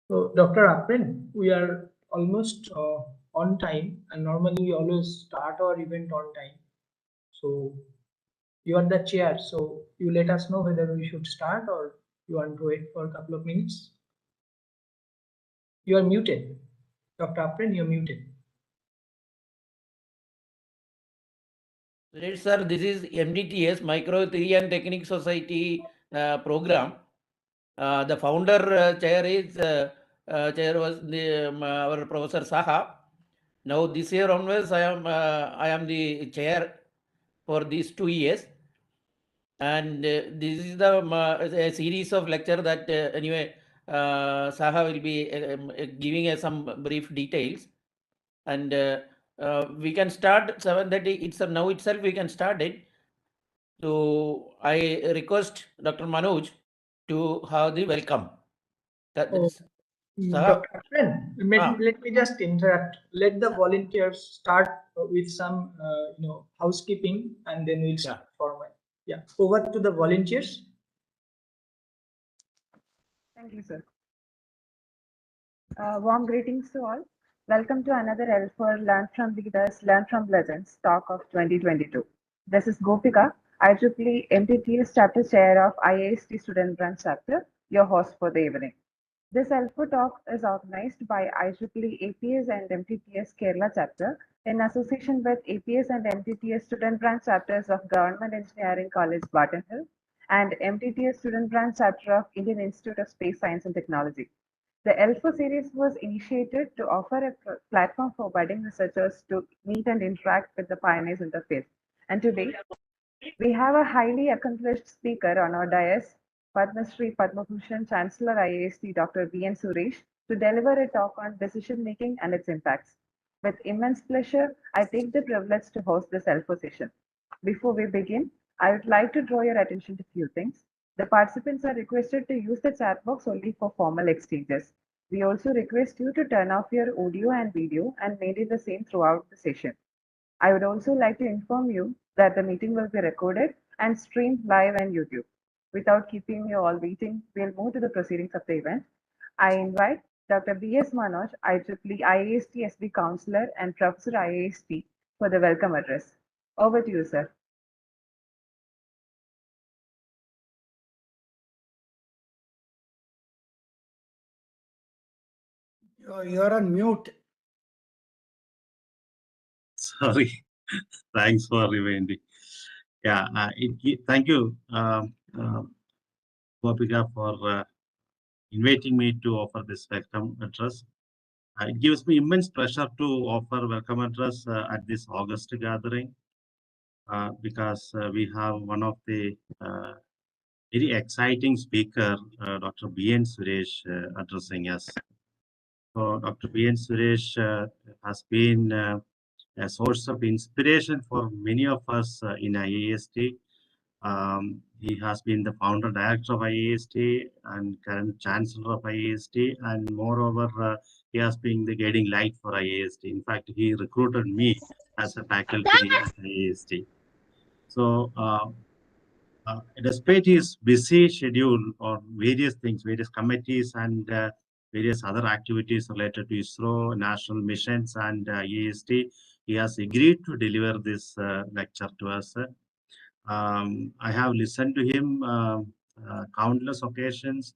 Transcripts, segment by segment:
So, Dr. Aprin, we are almost on time, and normally we always start our event on time. So, you are the chair, so you let us know whether we should start or you want to wait for a couple of minutes. You are muted. Dr. Aprin, you're muted. Right, sir, this is MDTS, Micro Theory and Technique Society program. The founder chair was our Professor Saha. Now this year onwards, I am the chair for these 2 years, and this is the a series of lecture that anyway Saha will be giving us some brief details, and we can start 7:30. It's now itself we can start it. So I request Dr. Manoj to have the welcome. That's Dr. Aprin, let me just interrupt. Let the volunteers start with some housekeeping, and then we'll start format. Yeah, over to the volunteers. Thank you, sir. Warm greetings to all. Welcome to another L4 Learn from Leaders, Learn from Legends talk of 2022. This is Gopika, IEEE MTTS Chapter Chair of IIST Student Branch Chapter, your host for the evening. This L4 talk is organized by IEEE APS and MTTS Kerala Chapter in association with APS and MTTS Student Branch Chapters of Government Engineering College, Barton Hill, and MTTS Student Branch Chapter of Indian Institute of Space Science and Technology. The L4 series was initiated to offer a platform for budding researchers to meet and interact with the pioneers in the field. And today, we have a highly accomplished speaker on our dais, Padmashree Padmabhushan Chancellor IIST Dr. N Suresh, to deliver a talk on decision making and its impacts. With immense pleasure, I take the privilege to host this L4 session. Before we begin, I would like to draw your attention to a few things. The participants are requested to use the chat box only for formal exchanges. We also request you to turn off your audio and video and maintain the same throughout the session. I would also like to inform you that the meeting will be recorded and streamed live on YouTube. Without keeping you all waiting, we'll move to the proceedings of the event. I invite Dr. B.S. Manoj, IEEE IIST SB Counselor and Professor IIST for the welcome address. Over to you, sir. You're on mute. Sorry. Thanks for reminding. Yeah, thank you, Gopika, for inviting me to offer this welcome address. It gives me immense pleasure to offer welcome address at this August gathering because we have one of the very exciting speaker, Dr. B.N. Suresh, addressing us. So Dr. B.N. Suresh has been a source of inspiration for many of us in IIST. He has been the founder director of IIST and current chancellor of IIST, and moreover, he has been the guiding light for IIST. In fact, he recruited me as a faculty at IIST. So, despite his busy schedule on various things, various committees and various other activities related to ISRO, national missions and IIST, he has agreed to deliver this lecture to us. I have listened to him countless occasions.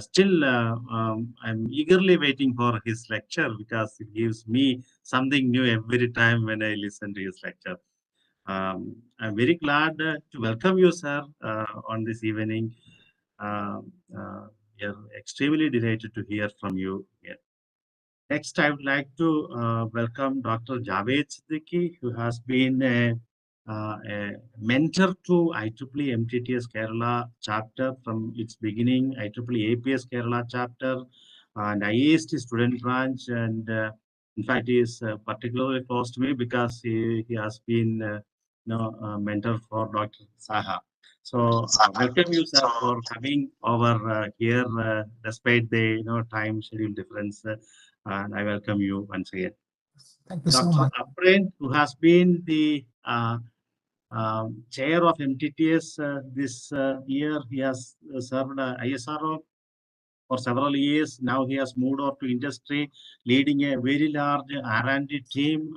Still, I'm eagerly waiting for his lecture because it gives me something new every time when I listen to his lecture. I'm very glad to welcome you, sir, on this evening. We are extremely delighted to hear from you here. Next, I would like to welcome Dr. Javed Siddiqui, who has been a mentor to IEEE MTTS Kerala chapter from its beginning, IEEE APS Kerala chapter, and IIST student branch. And in fact, he is particularly close to me because he has been mentor for Dr. Saha. So welcome you, sir, for coming over here despite the time schedule difference. And I welcome you once again. Thank you so much. Dr. Aprin, who has been the chair of MTTS this year, he has served ISRO for several years. Now he has moved on to industry, leading a very large R&D team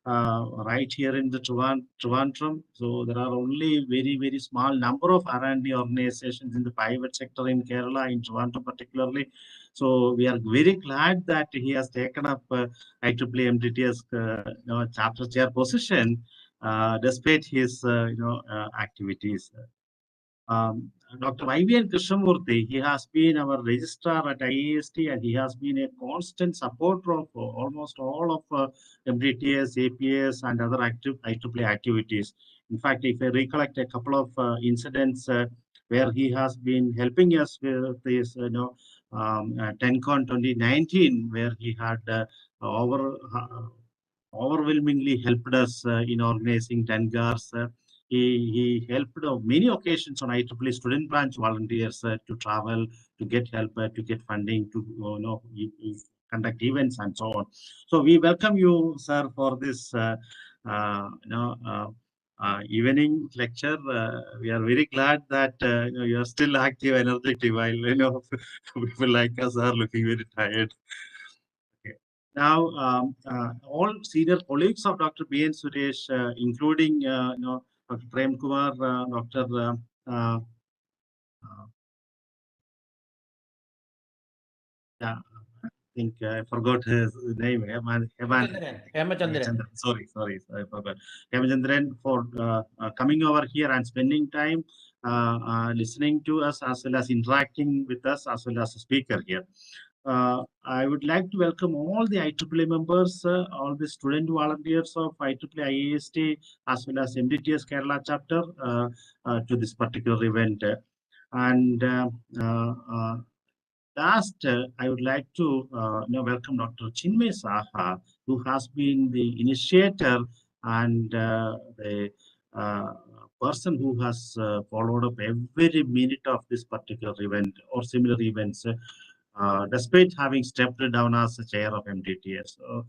right here in the Trivandrum. So there are only very small number of R&D organizations in the private sector in Kerala, in Trivandrum particularly. So we are very glad that he has taken up IEEE MDTS chapter chair position despite his activities. Dr. IVN Krishnamurthy, he has been our registrar at IIST, and he has been a constant supporter of almost all of MDTS, APS, and other IEEE activities. In fact, if I recollect a couple of incidents where he has been helping us with this, 10Con 2019, where he had overwhelmingly helped us in organizing TENGARs. He helped on many occasions on IEEE student branch volunteers to travel, to get help, to get funding, to conduct events and so on. So we welcome you, sir, for this evening lecture. We are very glad that you are still active, energetic, while people like us are looking very tired. Okay. Now, all senior colleagues of Dr. N Suresh, including Dr. Prem Kumar, Dr. Yeah, I think I forgot his name. Hemachandran. Sorry, I forgot. Hemachandran, for coming over here and spending time listening to us, as well as interacting with us, as well as a speaker here. I would like to welcome all the IEEE members, all the student volunteers of IEEE IIST, as well as MDTS Kerala chapter to this particular event. And last, I would like to welcome Dr. Chinmay Saha, who has been the initiator and the person who has followed up every minute of this particular event or similar events, despite having stepped down as the chair of MDTS. So,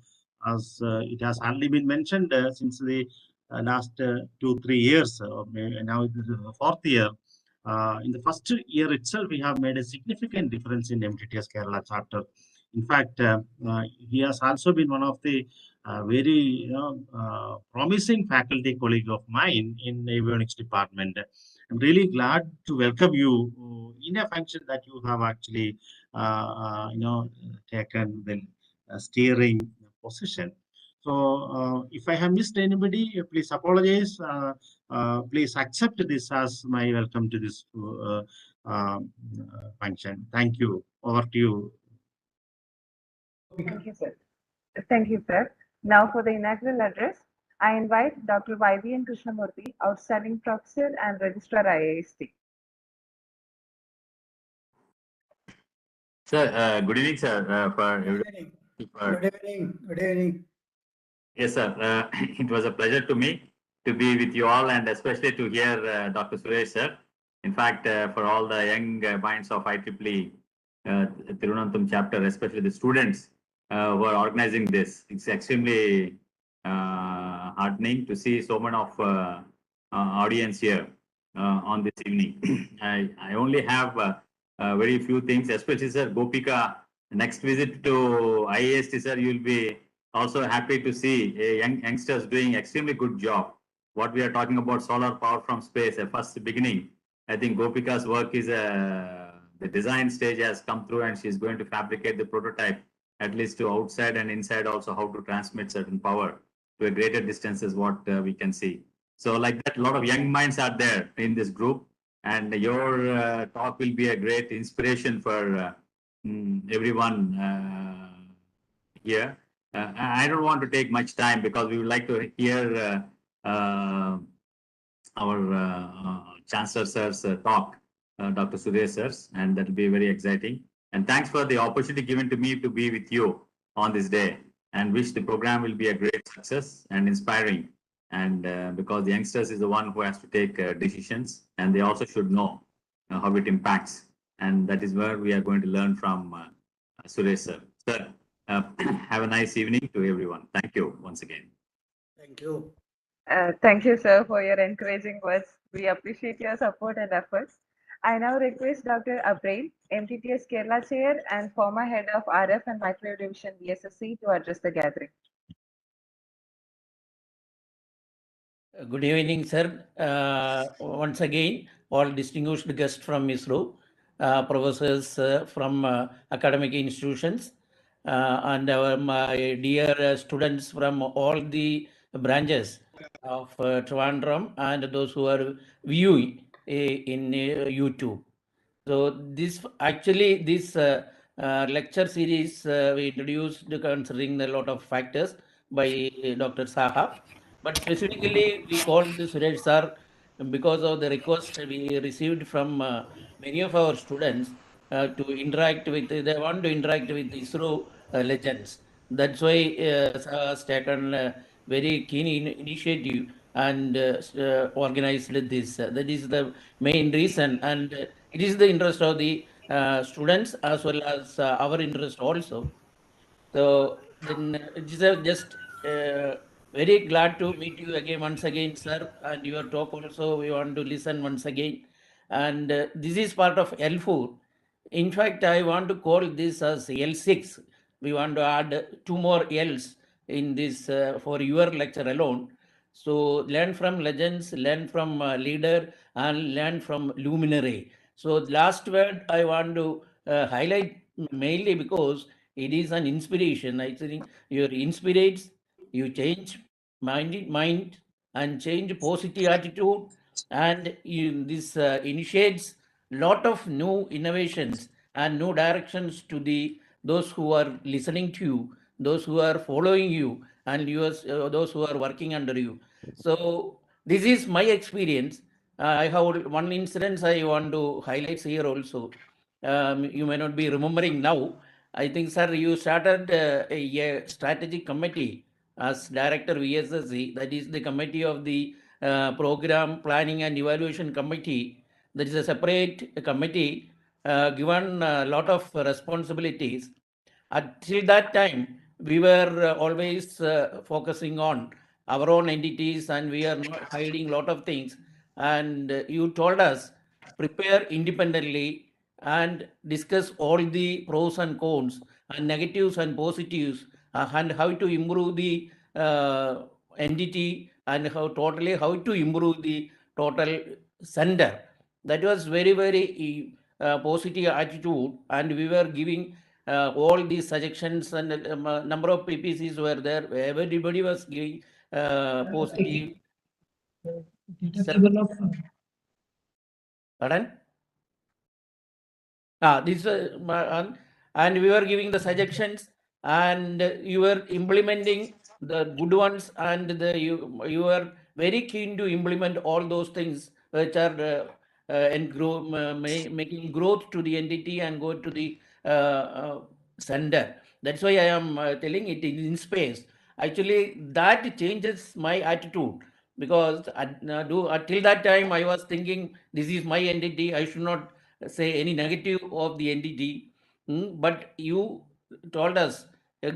as it has hardly been mentioned since the last 2-3 years, now this is the 4th year. In the first year itself, we have made a significant difference in MDTS Kerala chapter. In fact, he has also been one of the very promising faculty colleague of mine in avionics department. I'm really glad to welcome you in a function that you have actually taken the steering position. So if I have missed anybody, please apologize. Please accept this as my welcome to this function. Thank you. Over to you. Thank you, sir. Thank you, sir. Now for the inaugural address, I invite Dr. YVN Krishnamurthy, Outstanding Professor and Registrar IIST. Sir, good evening, sir. Good evening. Yes, sir. It was a pleasure to me to be with you all, and especially to hear Dr. Suresh, sir. In fact, for all the young minds of IEEE Thiruvananthapuram chapter, especially the students who are organizing this, it's extremely heartening to see so many of audience here on this evening. I only have very few things, especially, sir, Gopika, next visit to IIST, sir, you'll be also happy to see youngsters doing extremely good job. What we are talking about solar power from space, a first beginning. I think Gopika's work is the design stage has come through, and she's going to fabricate the prototype, at least to outside and inside also, how to transmit certain power to a greater distance is what we can see. So like that, a lot of young minds are there in this group, and your talk will be a great inspiration for everyone here. I don't want to take much time because we would like to hear our Chancellor sir's talk, Dr. Suresh sir's, and that will be very exciting. And thanks for the opportunity given to me to be with you on this day, and wish the program will be a great success and inspiring. And because the youngsters is the one who has to take decisions, and they also should know how it impacts. And that is where we are going to learn from Suresh sir. Sir, have a nice evening to everyone. Thank you once again. Thank you. Thank you, sir, for your encouraging words. We appreciate your support and efforts. I now request Dr. Abrail, MTTS Kerala Chair and former head of RF and Microwave Division VSSC, to address the gathering. Good evening, sir. Once again, all distinguished guests from ISRO, professors from academic institutions, and my dear students from all the branches of Trivandrum and those who are viewing in YouTube. So this lecture series we introduced considering a lot of factors by Dr. Saha. But specifically, we called Suresh sir because of the request we received from many of our students to interact with, they want to interact with ISRO legends. That's why Saha has taken a very keen initiative and organized this. That is the main reason, and it is the interest of the students as well as our interest also. So then it is just very glad to meet you again once again, sir. And your talk also we want to listen once again. And this is part of L4. In fact, I want to call this as L6. We want to add 2 more L's in this for your lecture alone. So learn from legends, learn from leader, and learn from luminary. So last word I want to highlight mainly because it is an inspiration. I think you inspirates, you change mind and change positive attitude, and this initiates lot of new innovations and new directions to the those who are listening to you, those who are following you, and those who are working under you. So this is my experience. I have one incident I want to highlight here also. You may not be remembering now. I think, sir, you started a strategic committee as Director VSSC. That is the committee of the Program Planning and Evaluation Committee. That is a separate committee given a lot of responsibilities. Until that time, we were always focusing on our own entities, and we are not hiding a lot of things. And you told us prepare independently and discuss all the pros and cons and negatives and positives, and how to improve the entity, and how to improve the total center. That was very positive attitude, and we were giving all these suggestions, and number of PPCs were there. Everybody was giving positive. Pardon? This and we were giving the suggestions, and you were implementing the good ones, and you were very keen to implement all those things which are and grow, making growth to the entity and go to the center. That's why I am telling it in space. Actually, that changes my attitude, because till that time I was thinking this is my entity. I should not say any negative of the entity. But you told us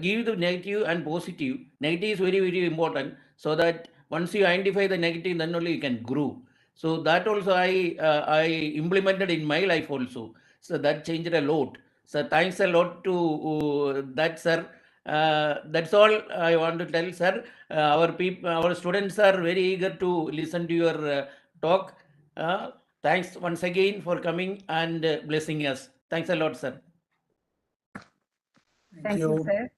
give the negative and positive. Negative is very important, so that once you identify the negative, then only you can grow. So that also I implemented in my life also. So that changed a lot. So thanks a lot to that, sir. That's all I want to tell, sir. Our students are very eager to listen to your talk. Thanks once again for coming and blessing us. Thanks a lot, sir. Thank you, sir.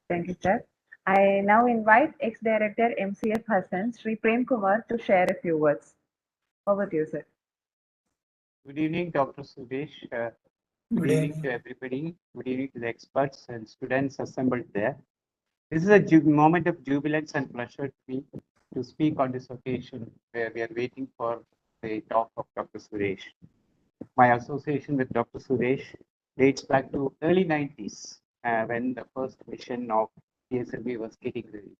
Thank you, sir. I now invite ex-director MCF Hassan, Sri Prem Kumar, to share a few words. Over to you, sir. Good evening, Dr. Suresh. Good evening to everybody. Good evening to the experts and students assembled there. This is a moment of jubilance and pleasure to me to speak on this occasion where we are waiting for the talk of Dr. Suresh. My association with Dr. Suresh dates back to early 90s when the first mission of PSLV was getting ready.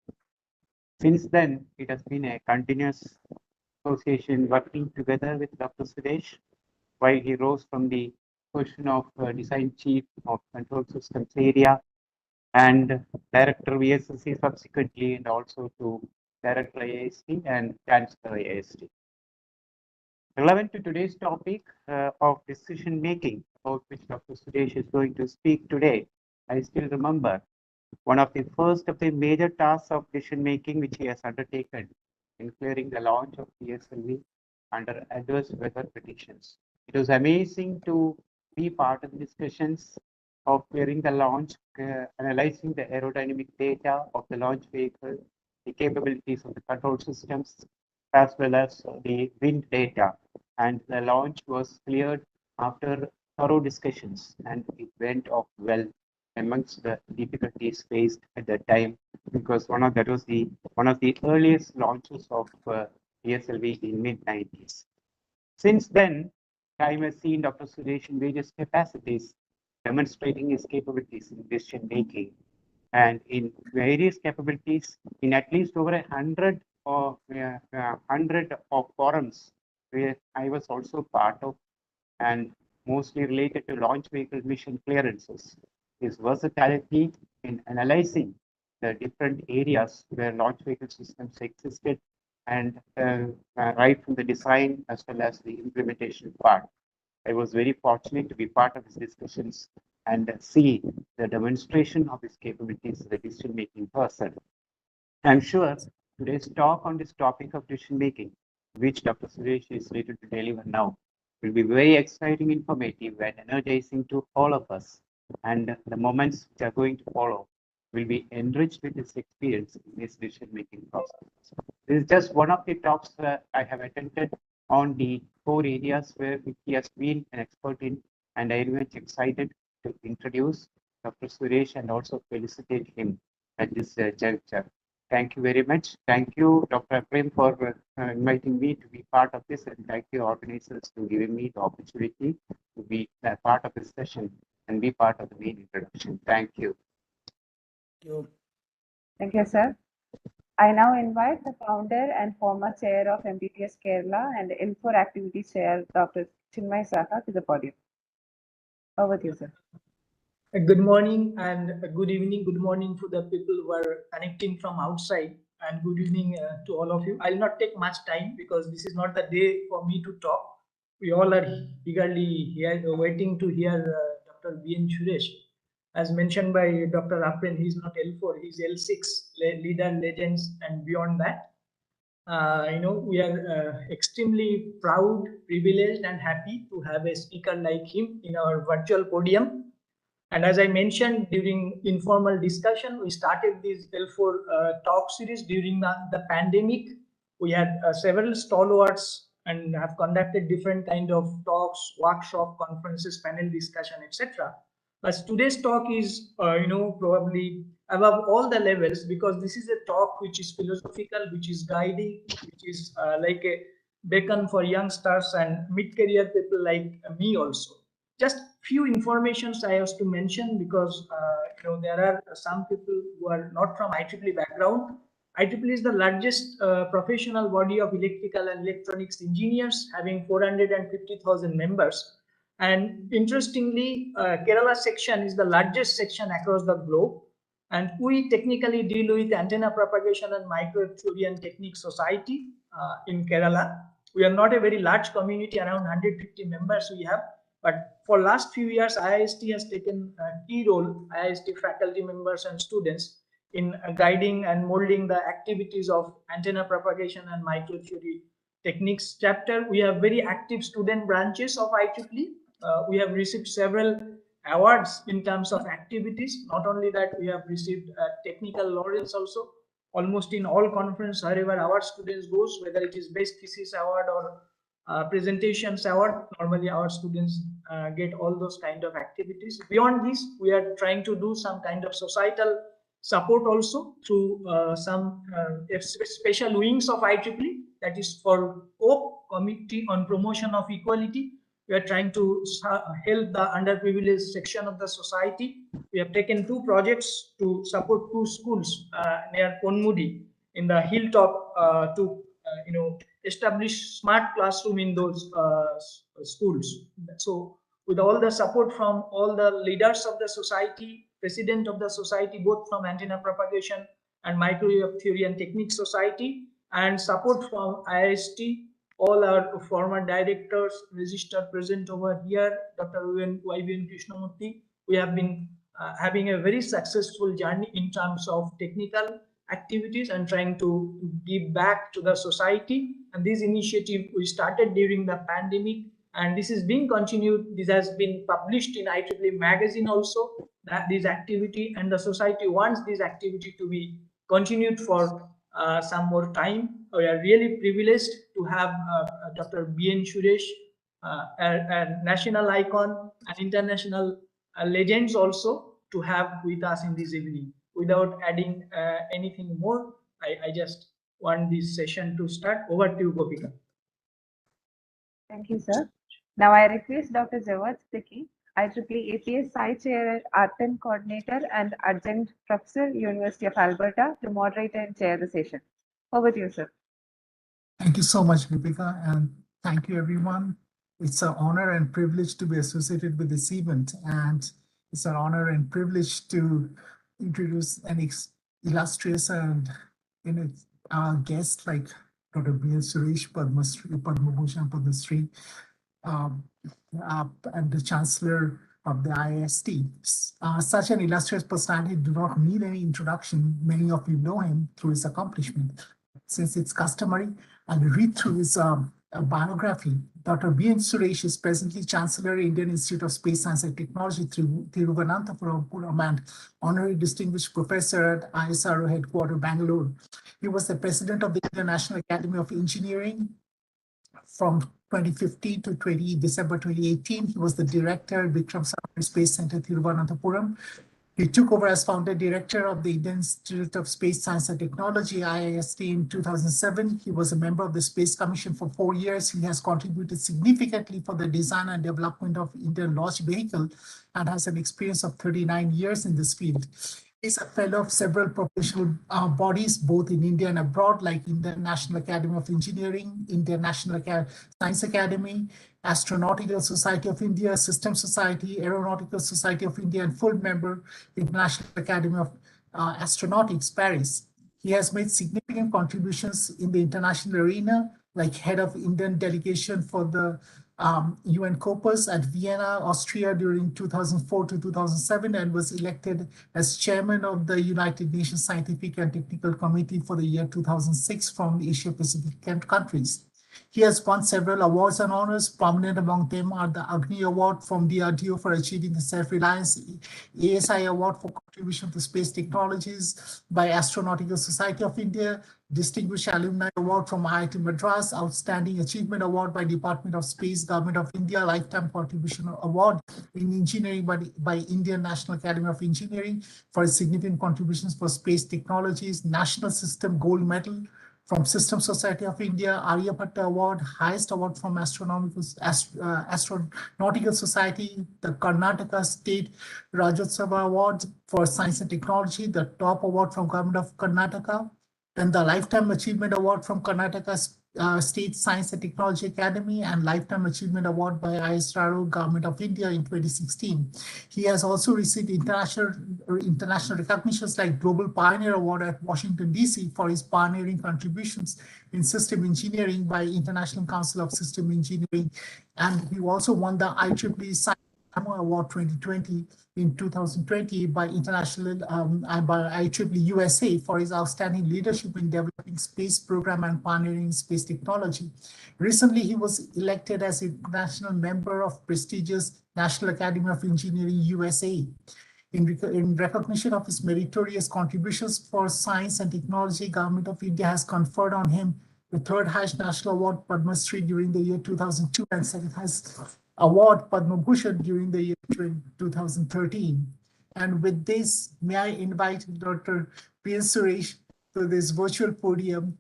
Since then, it has been a continuous association working together with Dr. Suresh while he rose from the position of design chief of control systems area and director VSSC subsequently, and also to director IIST and chancellor IIST. Relevant to today's topic of decision making, about which Dr. Suresh is going to speak today, I still remember one of the first of the major tasks of decision making which he has undertaken in clearing the launch of PSLV under adverse weather conditions. It was amazing to be part of the discussions of clearing the launch, analyzing the aerodynamic data of the launch vehicle, the capabilities of the control systems, as well as the wind data. And the launch was cleared after thorough discussions, and it went off well amongst the difficulties faced at that time, because one of the earliest launches of PSLV in mid-90s. Since then, time has seen Dr. Suresh in various capacities demonstrating his capabilities in decision making, and in various capabilities in at least over 100 of forums where I was also part of, and mostly related to launch vehicle mission clearances. His versatility in analyzing the different areas where launch vehicle systems existed, and right from the design as well as the implementation part. I was very fortunate to be part of his discussions and see the demonstration of his capabilities as a decision-making person. I'm sure today's talk on this topic of decision making, which Dr. Suresh is ready to deliver now, will be very exciting, informative, and energizing to all of us. And the moments which are going to follow will be enriched with his experience in his decision making process. This is just one of the talks that I have attended on the 4 areas where he has been an expert in, and I am very much excited to introduce Dr. Suresh and also felicitate him at this juncture. Thank you very much. Thank you, Dr. Prem, for inviting me to be part of this, and thank you, organizers, for giving me the opportunity to be part of this session and be part of the main introduction. Thank you. Thank you, sir. I now invite the founder and former chair of MDTS Kerala and L4 Activities Chair, Dr. Chinmay Saha, to the podium. Over to you, sir. Good morning and good evening. Good morning to the people who are connecting from outside, and good evening to all of you. I'll not take much time because this is not the day for me to talk. We all are eagerly here, waiting to hear Dr. N Suresh. As mentioned by Dr. Apren, he's not L4, he's L6, leader, legends, and beyond that. We are extremely proud, privileged, and happy to have a speaker like him in our virtual podium. And as I mentioned during informal discussion, we started this L4 talk series during the pandemic. We had several stalwarts and have conducted different kind of talks, workshop, conferences, panel discussion, etc. But today's talk is, probably above all the levels, because this is a talk which is philosophical, which is guiding, which is like a beacon for youngsters and mid-career people like me also. Just few informations I have to mention, because there are some people who are not from IEEE background. IEEE is the largest professional body of electrical and electronics engineers, having 450,000 members. And interestingly, Kerala section is the largest section across the globe. And we technically deal with Antenna Propagation and Micro Theory and Technique Society in Kerala. We are not a very large community, around 150 members we have. But for last few years, IIST has taken a key role, IIST faculty members and students, in guiding and molding the activities of Antenna Propagation and Micro Theory Techniques chapter. We have very active student branches of IEEE. We have received several awards in terms of activities. Not only that, we have received technical laurels also. Almost in all conference, wherever our students goes, whether it is best thesis award or presentations award, normally our students get all those kind of activities. Beyond this, we are trying to do some kind of societal support also through some special wings of IEEE, that is for COPE, Committee on Promotion of Equality. We are trying to help the underprivileged section of the society. We have taken 2 projects to support 2 schools near Ponmudi in the hilltop to establish smart classroom in those schools. So with all the support from all the leaders of the society, president of the society, both from Antenna Propagation and Microwave Theory and Technique Society, and support from IIST, all our former directors registered present over here, Dr. YVN Krishnamurthy. We have been having a very successful journey in terms of technical activities and trying to give back to the society. And this initiative we started during the pandemic, and this is being continued. This has been published in IEEE magazine also, that this activity, and the society wants this activity to be continued for some more time. We are really privileged to have Dr. N Suresh, a national icon and international legends also, to have with us in this evening. Without adding anything more, I just want this session to start. Over to you, Gopika. Thank you, sir. Now I request Dr. Jawad Siddiqui, IEEE APS Sci Chair, Art&M Coordinator and Adjunct Professor, University of Alberta, to moderate and chair the session. Over to you, sir. Thank you so much, Gopika, and thank you, everyone. It's an honor and privilege to be associated with this event, and it's an honor and privilege to introduce an illustrious and guest like Dr. N Suresh, Padmabhushan Padmashree, and the Chancellor of the IIST. Such an illustrious personality do not need any introduction. Many of you know him through his accomplishment. Since it's customary, I'll read through his biography. Dr. N Suresh is presently Chancellor, Indian Institute of Space Science and Technology, Thiruvananthapuram, and Honorary Distinguished Professor at ISRO Headquarters, Bangalore. He was the President of the International Academy of Engineering from 2015 to December 2018. He was the Director, Vikram Sarabhai Space Center, Thiruvananthapuram. He took over as founder director of the Indian Institute of Space Science and Technology, IIST, in 2007. He was a member of the Space Commission for 4 years. He has contributed significantly for the design and development of Indian launch vehicle and has an experience of 39 years in this field. He's a fellow of several professional bodies, both in India and abroad, like Indian National Academy of Engineering, Indian National Science Academy, Astronautical Society of India, System Society, Aeronautical Society of India, and full member International Academy of Astronautics, Paris. He has made significant contributions in the international arena, like head of Indian delegation for the UN Corpus at Vienna, Austria during 2004 to 2007, and was elected as chairman of the United Nations Scientific and Technical Committee for the year 2006 from Asia Pacific countries. He has won several awards and honors. Prominent among them are the Agni Award from DRDO for achieving the self-reliance, ASI Award for contribution to space technologies by Astronautical Society of India, Distinguished Alumni Award from IIT Madras, Outstanding Achievement Award by Department of Space, Government of India, Lifetime Contribution Award in Engineering by Indian National Academy of Engineering for his significant contributions for space technologies, National System Gold Medal from System Society of India, Aryabhatta Award, highest award from Astronautical Society, the Karnataka State Rajyotsava Award for Science and Technology, the top award from Government of Karnataka, and the Lifetime Achievement Award from Karnataka State Science and Technology Academy, and Lifetime Achievement Award by ISRO, Government of India in 2016. He has also received international recognitions like Global Pioneer Award at Washington, D.C. for his pioneering contributions in system engineering by International Council of System Engineering. And he also won the IEEE Science Award 2020 in 2020 by International by IEEE USA for his outstanding leadership in developing space program and pioneering space technology. Recently, he was elected as a national member of prestigious National Academy of Engineering USA. In recognition of his meritorious contributions for science and technology, Government of India has conferred on him the third highest national award, Padmashree, during the year 2002, and second highest award, Padmabhushan, during the year 2013. And with this, may I invite Dr. N Suresh to this virtual podium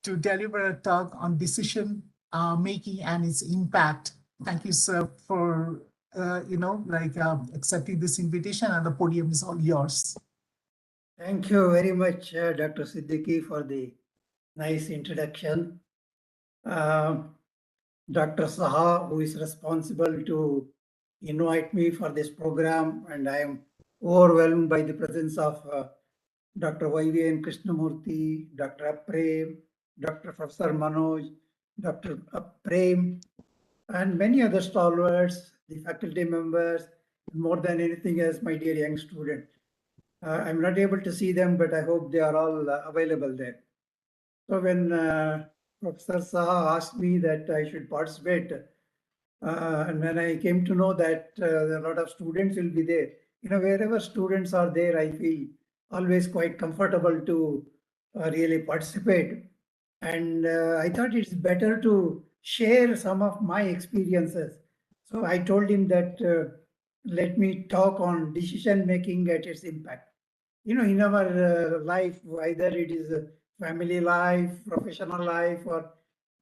to deliver a talk on decision making and its impact. Thank you, sir, for accepting this invitation, and the podium is all yours. Thank you very much, Dr. Siddiqui, for the nice introduction. Dr. Saha, who is responsible to invite me for this program, and I am overwhelmed by the presence of Dr. YVN Krishnamurthy, Dr. Prem, Dr. Professor Manoj, Dr. Prem, and many other stalwarts, the faculty members, more than anything else, my dear young student. I'm not able to see them, but I hope they are all available there. So when Professor Saha asked me that I should participate, and when I came to know that a lot of students will be there, wherever students are there, I feel always quite comfortable to really participate. And I thought it's better to share some of my experiences. So I told him that let me talk on decision making at its impact. In our life, either it is a family life, professional life, or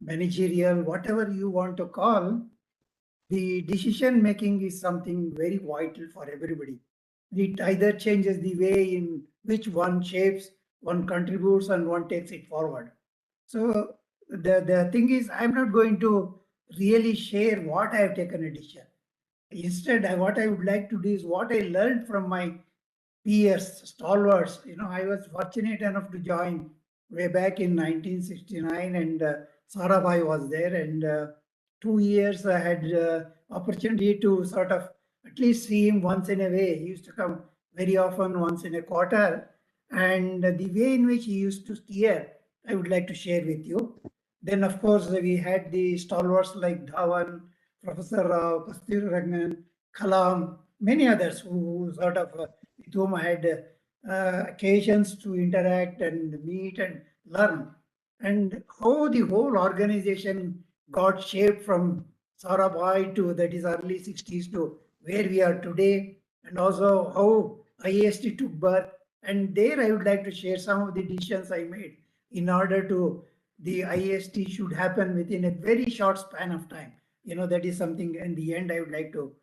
managerial, whatever you want to call, the decision making is something very vital for everybody. It either changes the way in which one shapes, one contributes, and one takes it forward. So the thing is, I'm not going to really share what I have taken a decision. Instead, what I would like to do is what I learned from my peers, stalwarts. I was fortunate enough to join way back in 1969, and Sarabhai was there, and 2 years I had opportunity to sort of at least see him once in a way. He used to come very often, once in a quarter, and the way in which he used to steer, I would like to share with you. Then, of course, we had the stalwarts like Dhawan, Professor Rao, Kasturi Rangan, Kalam, many others who sort of with whom I had occasions to interact and meet and learn, and how the whole organization got shaped from Sarabhai to that is early 60s to where we are today, and also how IIST took birth. And there I would like to share some of the decisions I made in order to the IIST should happen within a very short span of time. That is something in the end I would like to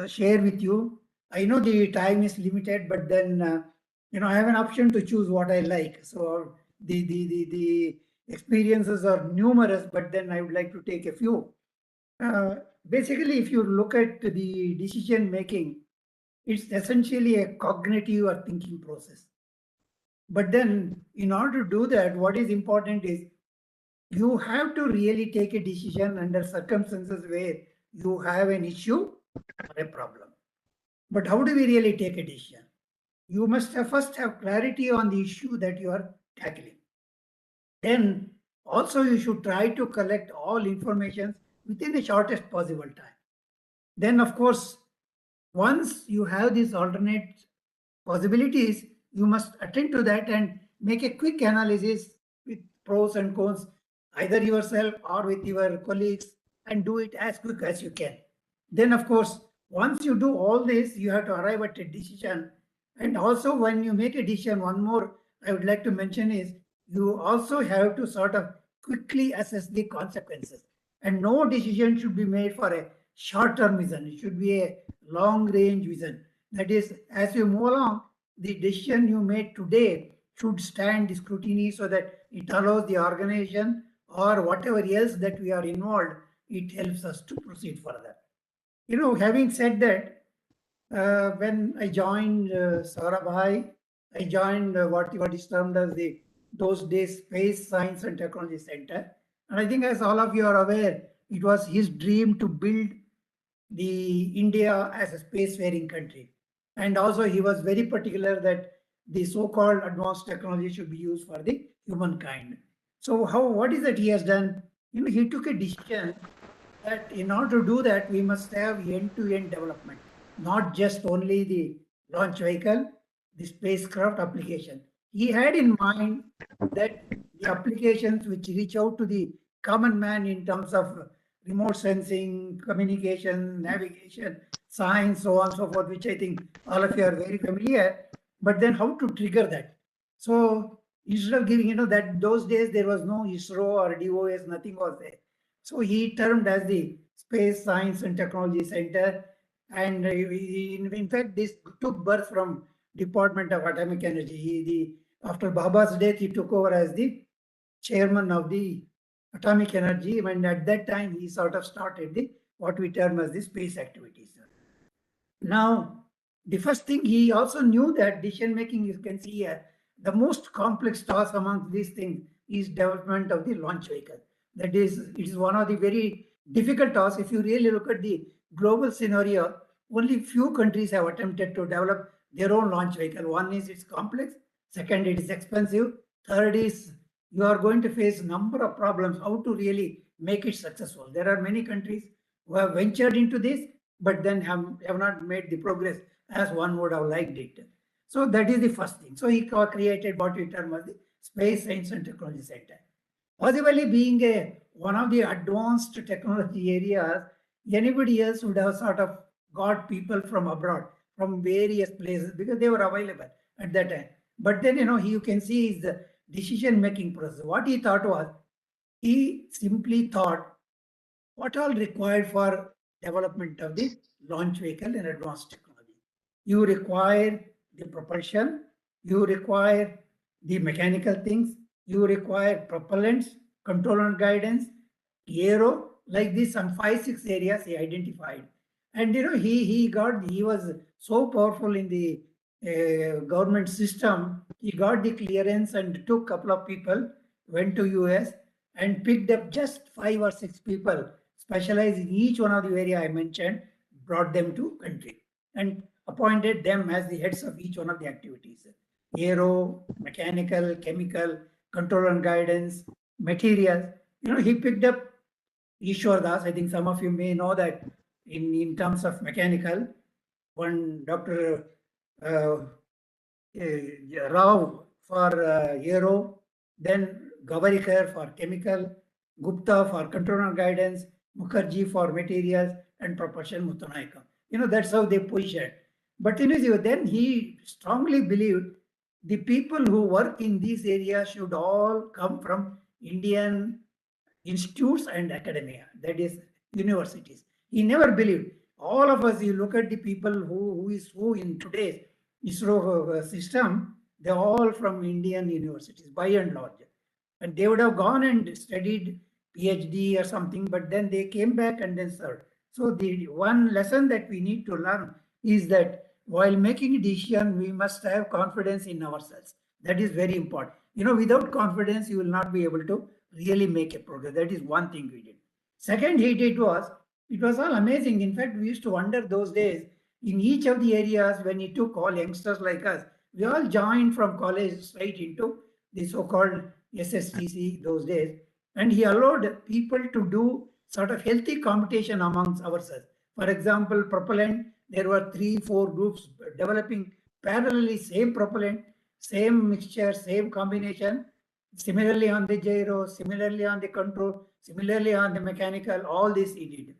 share with you. I know the time is limited, but then I have an option to choose what I like. So the experiences are numerous, but then I would like to take a few. Basically, if you look at the decision making, it's essentially a cognitive or thinking process. But then, in order to do that, what is important is you have to really take a decision under circumstances where you have an issue or a problem. But how do we really take a decision? You must first have clarity on the issue that you are tackling. Then also you should try to collect all information within the shortest possible time. Then, of course, once you have these alternate possibilities, you must attend to that and make a quick analysis with pros and cons, either yourself or with your colleagues, and do it as quick as you can. Then, of course, once you do all this, you have to arrive at a decision. And also, when you make a decision, one more I would like to mention is you also have to sort of quickly assess the consequences. And no decision should be made for a short-term vision. It should be a long-range vision. That is, as you move along, the decision you made today should stand the scrutiny so that it allows the organization or whatever else that we are involved, it helps us to proceed further. Having said that, when I joined Sarabhai, I joined what is termed as those days Space Science and Technology Center. And I think, as all of you are aware, it was his dream to build the India as a spacefaring country. And also he was very particular that the so-called advanced technology should be used for the humankind. So what is that he has done? He took a decision that in order to do that, we must have end-to-end development, not just only the launch vehicle, the spacecraft application. He had in mind that the applications which reach out to the common man in terms of remote sensing, communication, navigation, science, so on and so forth, which I think all of you are very familiar, but then how to trigger that. So instead of giving, that those days there was no ISRO or DOS, nothing was there. So he termed as the Space Science and Technology Center. And in fact, this took birth from Department of Atomic Energy. After Baba's death, he took over as the chairman of the atomic energy, and at that time he sort of started what we term as the space activities. Now, the first thing, he also knew that decision making, you can see here, the most complex task among these things is development of the launch vehicle. That is, it is one of the very difficult tasks. If you really look at the global scenario, only few countries have attempted to develop their own launch vehicle. One is it's complex. Second, it is expensive. Third is you are going to face number of problems how to really make it successful. There are many countries who have ventured into this, but then have not made the progress as one would have liked it. So that is the first thing. So he created what we term as the Space Science and Technology Center. Possibly being one of the advanced technology areas, anybody else would have sort of got people from abroad, from various places, because they were available at that time. But then, you can see his decision-making process. What he thought was, he simply thought what all required for development of the launch vehicle and advanced technology. You require the propulsion, you require the mechanical things, you require propellants, control and guidance, aero, like this, some 5-6 areas he identified. And he was so powerful in the government system. He got the clearance and took a couple of people, went to US and picked up just 5 or 6 people specialized in each one of the area I mentioned, brought them to country and appointed them as the heads of each one of the activities: aero, mechanical, chemical, control and guidance, materials. He picked up Ishwar Das. I think some of you may know that in terms of mechanical, one Dr. Rao for aero, then Gavarikar for chemical, Gupta for control and guidance, Mukherjee for materials, and propulsion Muthanaika. That's how they positioned. But then he strongly believed the people who work in these areas should all come from Indian institutes and academia, that is universities. He never believed. All of us, you look at the people who in today's ISRO system, they're all from Indian universities by and large. And they would have gone and studied PhD or something, but then they came back and then served. So the one lesson that we need to learn is that while making a decision, we must have confidence in ourselves. That is very important. Without confidence, you will not be able to really make a progress. That is one thing we did. Second he did was, it was all amazing. In fact, we used to wonder those days, in each of the areas when he took all youngsters like us, we all joined from college straight into the so-called SSTC those days. And he allowed people to do sort of healthy competition amongst ourselves. For example, propellant, there were 3-4 groups developing parallelly same propellant, same mixture, same combination. Similarly on the gyro, similarly on the control, similarly on the mechanical, all this he did.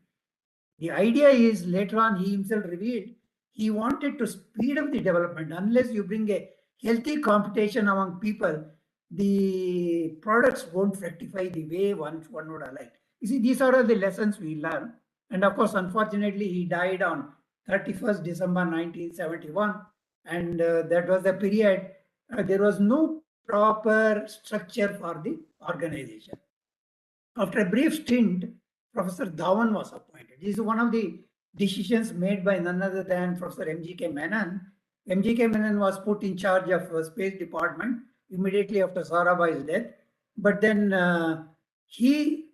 The idea is, later on he himself revealed, he wanted to speed up the development. Unless you bring a healthy competition among people, the products won't fructify the way one would have liked. You see, these are all the lessons we learn. And of course, unfortunately, he died on 31st December 1971. And that was the period, there was no proper structure for the organization. After a brief stint, Professor Dhawan was appointed. This is one of the decisions made by none other than Professor M.G.K. Menon. M.G.K. Menon was put in charge of Space Department immediately after Sarabhai's death. But then he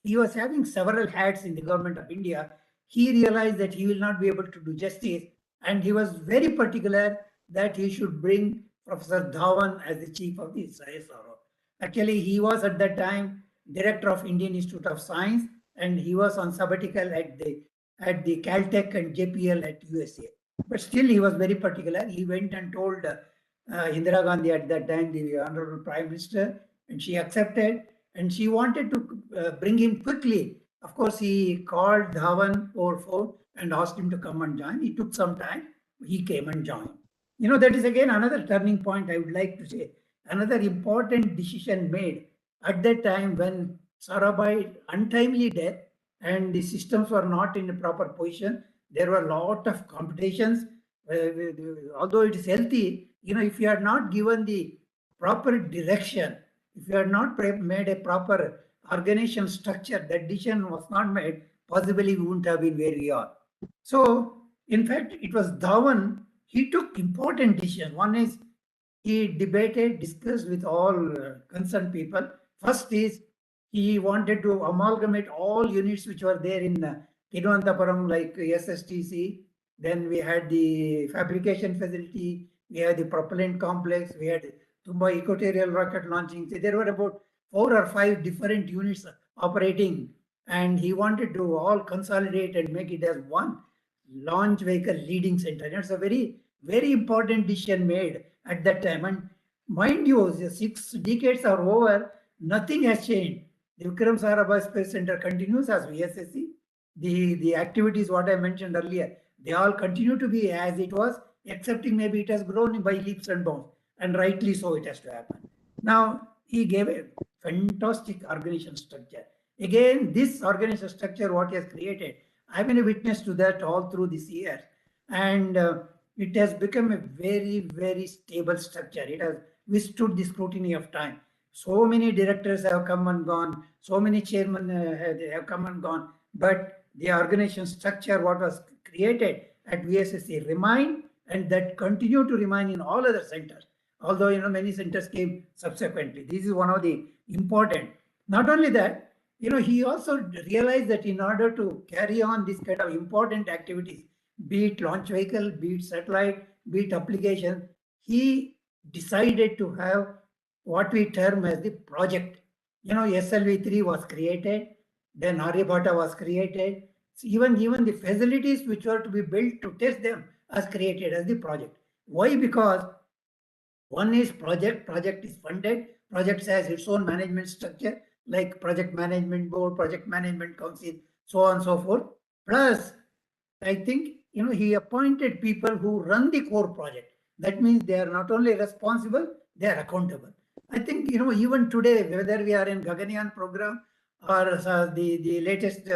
was having several hats in the government of India. He realized that he will not be able to do justice, and he was very particular that he should bring Professor Dhawan as the chief of the ISRO. Actually, he was at that time Director of Indian Institute of Science, and he was on sabbatical at the Caltech and JPL at USA. But still, he was very particular. He went and told Indira Gandhi at that time, the Honorable Prime Minister, and she accepted. And she wanted to bring him quickly. Of course, he called Dhawan over phone and asked him to come and join. He took some time. He came and joined. That is again another turning point, I would like to say. Another important decision made at that time when Sarabhai untimely death and the systems were not in a proper position. There were a lot of competitions. Although it is healthy, if you are not given the proper direction, if you are not made a proper organization structure, that decision was not made, possibly we wouldn't have been where we are. So, in fact, it was Dhawan, he took important decisions. One is he debated, discussed with all concerned people. First is he wanted to amalgamate all units which were there in Thiruvananthapuram, like SSTC. Then we had the fabrication facility, we had the propellant complex, we had Tumba equatorial rocket launching. So there were about 4 or 5 different units operating, and he wanted to all consolidate and make it as one launch vehicle leading center. It's a very, very important decision made at that time. And mind you, the 6 decades are over, nothing has changed. The Vikram Sarabhai Space Center continues as VSSC. The activities, what I mentioned earlier, they all continue to be as it was, excepting maybe it has grown by leaps and bounds, and rightly so it has to happen. Now, he gave a fantastic organization structure. Again, this organization structure, what he has created, I've been a witness to that all through this year. And it has become a very, very stable structure. It has withstood the scrutiny of time. So many directors have come and gone, so many chairmen have come and gone, but the organization structure, what was created at VSSC remained, and that continue to remain in all other centers. Although, many centers came subsequently. This is one of the important. Not only that, he also realized that in order to carry on this kind of important activities, be it launch vehicle, be it satellite, be it application, he decided to have what we term as the project. SLV3 was created, then Aryabhata was created. So even the facilities which were to be built to test them as created as the project. Why? Because one is project is funded, project has its own management structure, like project management board, project management council, so on and so forth. Plus, I think, he appointed people who run the core project. That means they are not only responsible, they are accountable. I think, even today, whether we are in Gaganyaan program or the latest,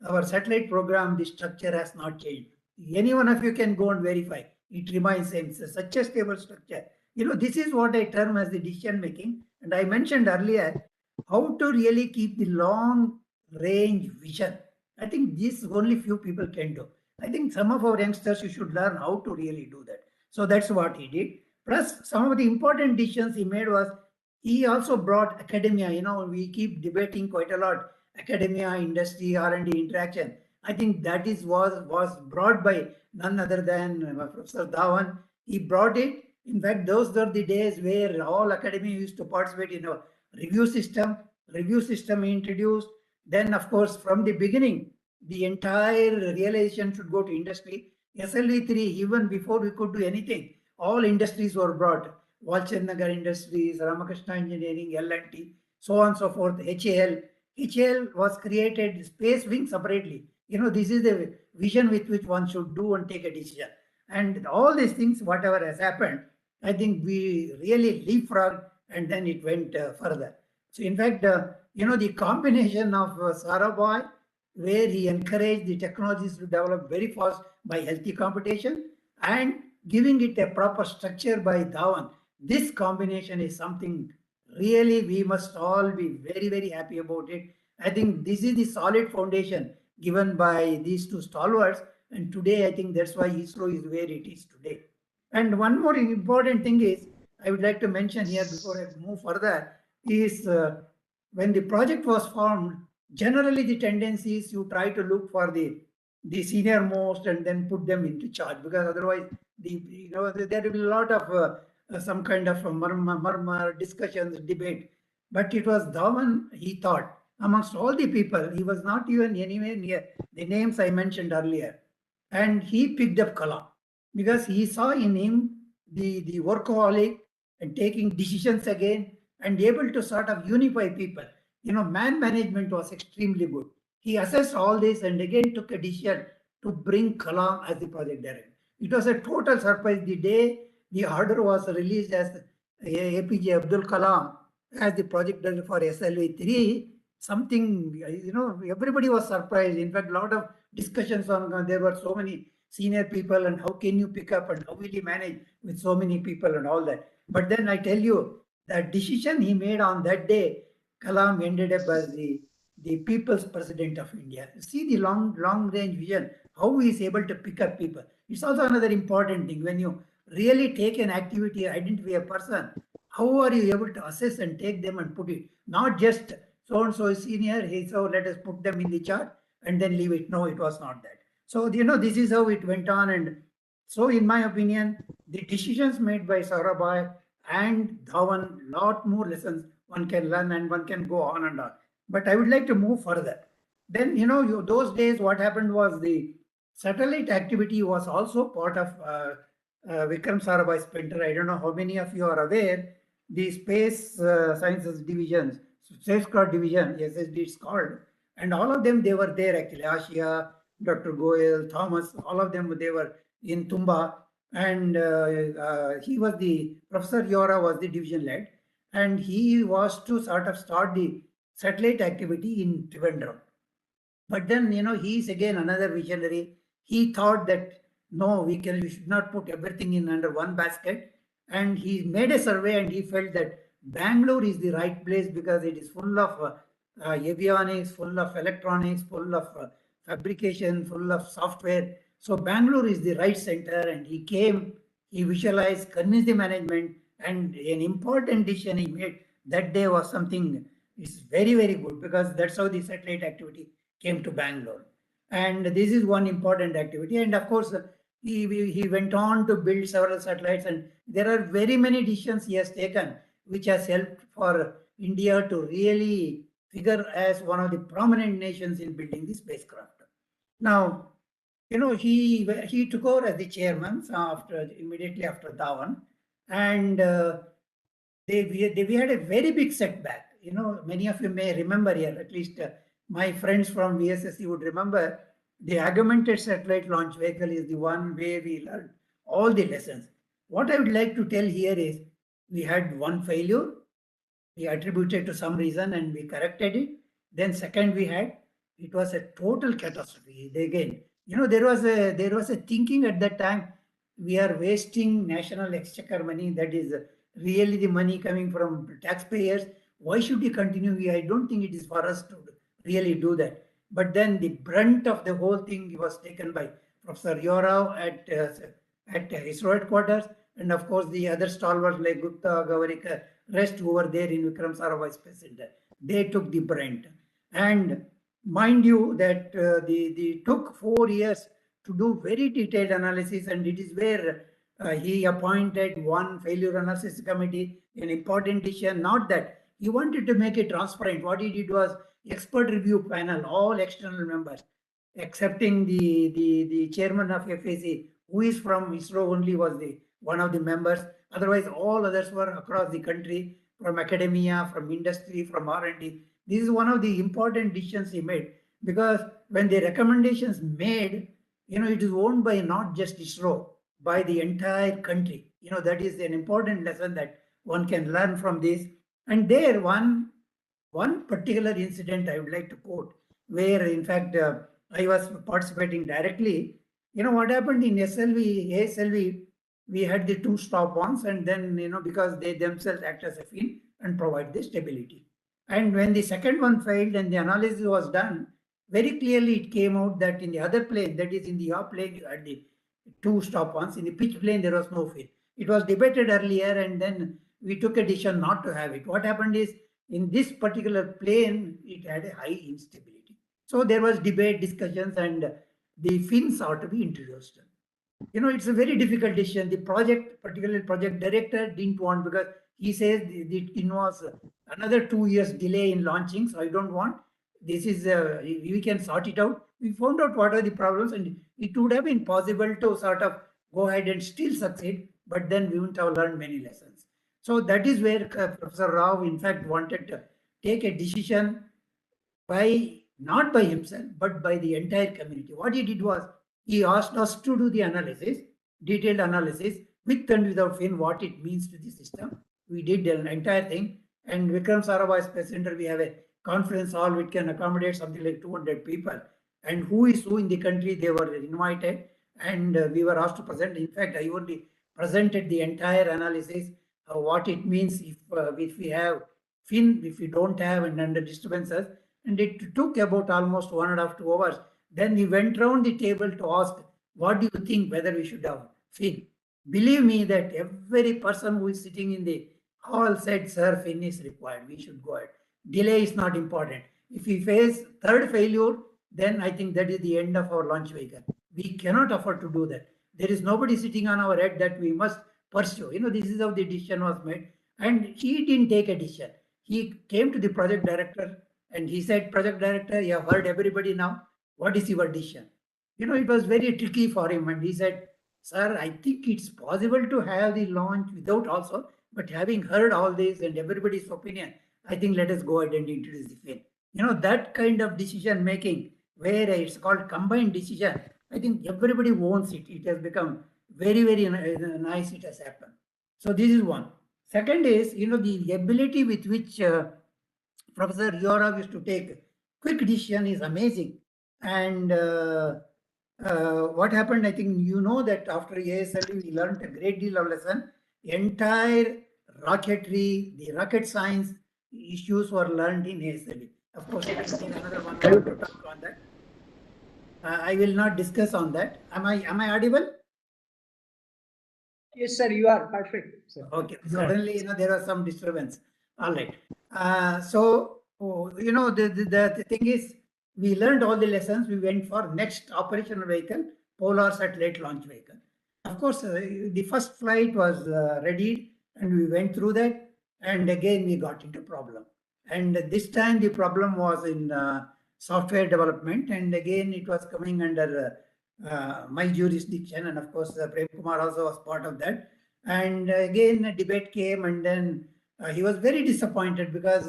our satellite program, the structure has not changed. Any one of you can go and verify. It remains same. It's such a stable structure. This is what I term as the decision making. And I mentioned earlier how to really keep the long range vision. I think this only few people can do. I think some of our youngsters, you should learn how to really do that. So that's what he did. Plus, some of the important decisions he made was he also brought academia. We keep debating quite a lot, academia, industry, R&D interaction. I think that was brought by none other than Professor Dhawan. He brought it. In fact, those were the days where all academia used to participate in a review system. Review system introduced. Then, of course, from the beginning, the entire realization should go to industry. SLV3, even before we could do anything, all industries were brought. Walchandnagar Industries, Ramakrishna Engineering, L&T, so on and so forth, HAL. HAL was created, space wing separately. This is the vision with which one should do and take a decision. And all these things, whatever has happened, I think we really leapfrogged, and then it went further. So in fact, the combination of Sarabhai, where he encouraged the technologies to develop very fast by healthy competition, and giving it a proper structure by Dhawan, this combination is something really we must all be very, very happy about it. I think this is the solid foundation given by these two stalwarts, and today I think that's why ISRO is where it is today. And one more important thing is, I would like to mention here before I move further, is when the project was formed, generally the tendency is you try to look for the senior most and then put them into charge, because otherwise there will be a lot of some kind of murmur, discussions, debate. But it was Dhawan, he thought, amongst all the people, he was not even anywhere near the names I mentioned earlier. And he picked up Kalam because he saw in him the workaholic and taking decisions again and able to sort of unify people. Man management was extremely good. He assessed all this and again took a decision to bring Kalam as the project director. It was a total surprise the day the order was released as APJ Abdul Kalam as the project director for SLV3. Something, everybody was surprised. In fact, a lot of discussions on, there were so many senior people and how can you pick up and how will you manage with so many people and all that. But then I tell you, that decision he made on that day, Kalam ended up as the people's president of India. See the long range vision, how he is able to pick up people. It's also another important thing. When you really take an activity, identify a person, how are you able to assess and take them and put it? Not just so and so is senior. So let us put them in the chart and then leave it. No, it was not that. So this is how it went on. And so in my opinion, the decisions made by Saurabh and Dhawan, lot more lessons one can learn and one can go on and on. But I would like to move further. Then, those days, what happened was the satellite activity was also part of Vikram Sarabhai's sprinter. I don't know how many of you are aware, the Space Sciences Divisions, Spacecraft Division, SSD it's called, and all of them, they were there actually. Ashia, Dr. Goel, Thomas, all of them, they were in Tumba. And he was Professor Yora was the division lead, and he was to sort of start the satellite activity in Trivandrum. But then, he is again another visionary. He thought that, no, we should not put everything in under one basket. And he made a survey and he felt that Bangalore is the right place because it is full of avionics, full of electronics, full of fabrication, full of software. So Bangalore is the right center, and he came, he visualized, convinced the management, and an important decision he made that day was something is very, very good, because that's how the satellite activity came to Bangalore. And this is one important activity. And of course, he went on to build several satellites, and there are very many decisions he has taken which has helped for India to really figure as one of the prominent nations in building the spacecraft. Now, he took over as the chairman immediately after Dhawan, and we had a very big setback. Many of you may remember here, at least my friends from VSSC would remember, the augmented satellite launch vehicle is the one where we learned all the lessons. What I would like to tell here is we had one failure, we attributed to some reason and we corrected it. Then second, it was a total catastrophe. Again, there was a thinking at that time, we are wasting national exchequer money, that is really the money coming from taxpayers. Why should we continue? I don't think it is for us to really do that. But then the brunt of the whole thing was taken by Professor Yorao at ISRO headquarters, and of course the other stalwarts like Gupta, Gavarikar, rest who were there in Vikram Sarabhai Space Center. They took the brunt. And mind you that they took 4 years to do very detailed analysis, and it is where he appointed one failure analysis committee, an important decision. Not that he wanted to make it transparent. What he did was expert review panel, all external members, excepting the chairman of FAC, who is from ISRO only, was one of the members. Otherwise, all others were across the country, from academia, from industry, from R&D. This is one of the important decisions he made, because when the recommendations made, it is owned by not just ISRO, by the entire country. That is an important lesson that one can learn from this. And there, one particular incident I would like to quote, where in fact I was participating directly. What happened in ASLV, we had the 2 stop-ons, and then, because they themselves act as a fin and provide the stability. And when the second one failed and the analysis was done, very clearly it came out that in the other plane, that is in the yaw plane, you had the 2 stop-ons. In the pitch plane, there was no fin. It was debated earlier, and then we took a decision not to have it. What happened is, in this particular plane, it had a high instability. So there was debate, discussions, and the fins ought to be introduced. It's a very difficult decision. The particularly project director didn't want, because he says it involves another 2 years delay in launching. So I don't want. This is, we can sort it out. We found out what are the problems, and it would have been possible to sort of go ahead and still succeed, but then we wouldn't have learned many lessons. So that is where Professor Rao, in fact, wanted to take a decision not by himself, but by the entire community. What he did was, he asked us to do the analysis, detailed analysis, with and without fin, what it means to the system. We did an entire thing. And Vikram Sarabhai Space Center, we have a conference hall which can accommodate something like 200 people. And who is who in the country, they were invited, and we were asked to present. In fact, I only presented the entire analysis, what it means if we have fin, if we don't have, and under disturbances. And it took about almost 1.5 to 2 hours. Then we went round the table to ask, what do you think, whether we should have fin? Believe me that every person who is sitting in the hall said, sir, fin is required. We should go ahead. delay is not important. If we face third failure, then I think that is the end of our launch vehicle. We cannot afford to do that. There is nobody sitting on our head that we must pursue. This is how the decision was made. And he didn't take a decision. He came to the project director and he said, project director, you have heard everybody now. What is your decision? It was very tricky for him. And he said, sir, I think it's possible to have the launch without also, but having heard all this and everybody's opinion, I think let us go ahead and introduce the fin. That kind of decision making where it's called combined decision, I think everybody wants it. It has become very, very nice. It has happened. So this is one. Second is, the ability with which Professor Yorov used to take quick decision is amazing. And what happened, I think that after ASLE, we learned a great deal of lesson. Entire rocketry, the rocket science issues were learned in ASLE. Of course, I will take another 1 hour to talk on that. I will not discuss on that. Am I audible? Yes, sir, you are perfect, sir. Okay, suddenly, there was some disturbance. All right. The thing is, we learned all the lessons. We went for next operational vehicle, Polar Satellite Launch Vehicle. Of course, the first flight was ready and we went through that. And again, we got into problem. And this time the problem was in software development. And again, it was coming under my jurisdiction. And of course, Prem Kumar also was part of that. And again, a debate came and then he was very disappointed because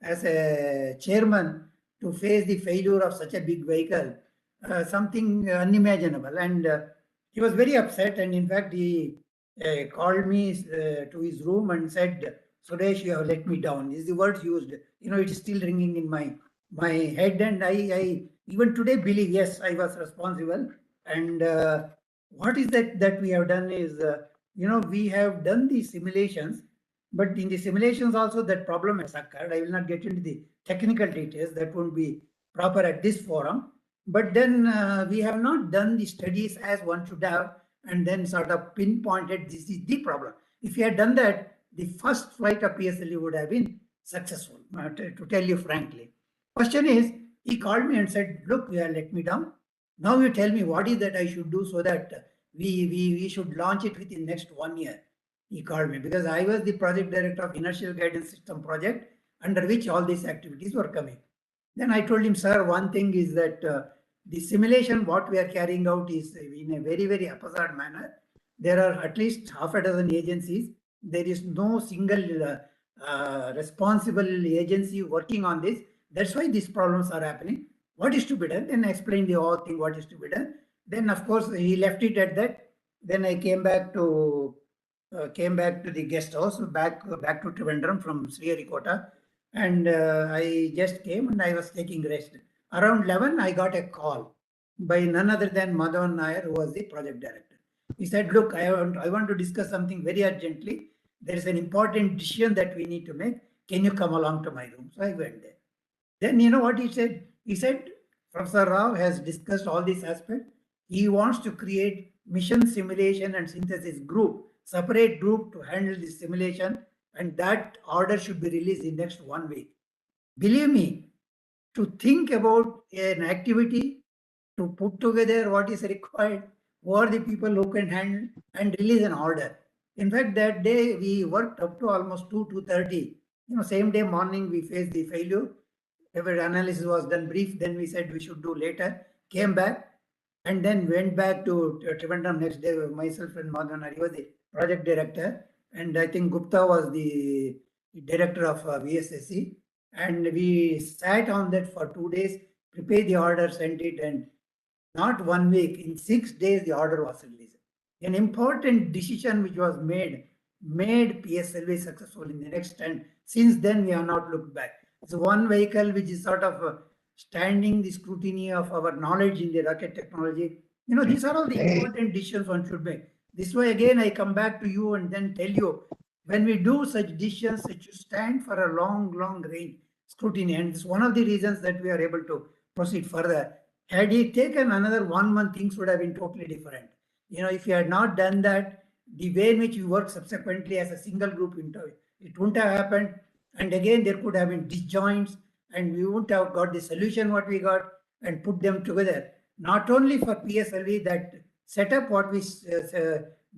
as a chairman, to face the failure of such a big vehicle, something unimaginable. And he was very upset. And in fact, he called me to his room and said, Suresh, you have let me down. Is the word used. It is still ringing in my head. And I even today believe, yes, I was responsible. And what is that we have done is, we have done the simulations, but in the simulations also that problem has occurred. I will not get into the technical details. That won't be proper at this forum. But then we have not done the studies as one should have and then sort of pinpointed this is the problem. If you had done that, the first flight of PSLE would have been successful, to tell you frankly. Question is, he called me and said, look, you have let me down. Now you tell me what is that I should do so that we should launch it within next 1 year. He called me because I was the project director of Inertial Guidance System project under which all these activities were coming. Then I told him, sir, one thing is that the simulation what we are carrying out is in a very, very haphazard manner. There are at least half a dozen agencies. There is no single responsible agency working on this. That's why these problems are happening. What is to be done? Then I explained the whole thing, what is to be done. Then, of course, he left it at that. Then I came back to the guest house, back to Trivandrum from Sriharikota. And I just came and I was taking rest. Around 11, I got a call by none other than Madhavan Nair, who was the project director. He said, look, I want to discuss something very urgently. There is an important decision that we need to make. Can you come along to my room? So I went there. Then you know what he said? He said, Professor Rao has discussed all these aspects. He wants to create mission simulation and synthesis group, separate group to handle this simulation, and that order should be released in next 1 week. Believe me, to think about an activity, to put together what is required, who are the people who can handle and release an order. In fact, that day we worked up to almost 2:30. Same day morning we faced the failure. Every analysis was done brief. Then we said we should do later. Came back and then went back to Trivandrum next day. Myself and Madhavan was the project director, and I think Gupta was the director of VSSC. And we sat on that for 2 days, prepared the order, sent it, and not 1 week, in 6 days the order was released. An important decision which was made PSLV successful in the next, and since then we have not looked back. It's one vehicle which is sort of standing the scrutiny of our knowledge in the rocket technology. These are all the important decisions one should make. This way, again, I come back to you and then tell you, when we do such decisions, it should stand for a long, long range scrutiny. And it's one of the reasons that we are able to proceed further. Had he taken another 1 month, things would have been totally different. If you had not done that, the way in which we worked subsequently as a single group interview, it wouldn't have happened. And again, there could have been disjoints, and we wouldn't have got the solution what we got and put them together. Not only for PSLV, that setup what we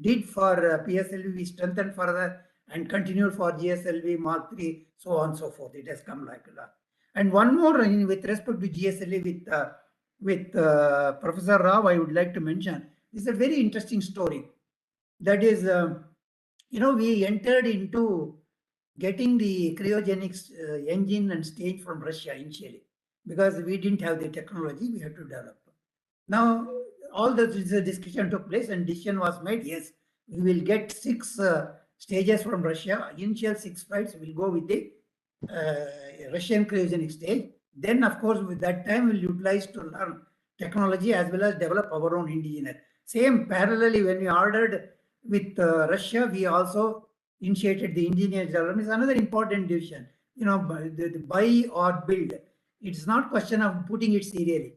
did for PSLV, we strengthened further and continued for GSLV, Mark III, so on and so forth. It has come like that. And one more with respect to GSLV with Professor Rao, I would like to mention, this is a very interesting story. That is, we entered into getting the cryogenics engine and stage from Russia initially, because we didn't have the technology, we had to develop. Now, all the discussion took place and decision was made, yes, we will get 6 stages from Russia. Initial 6 flights will go with the Russian cryogenic stage. Then, of course, with that time, we'll utilize to learn technology as well as develop our own indigenous. Same parallelly, when we ordered with Russia, we also initiated the indigenous development. It's another important decision. The buy or build. It's not question of putting it serially.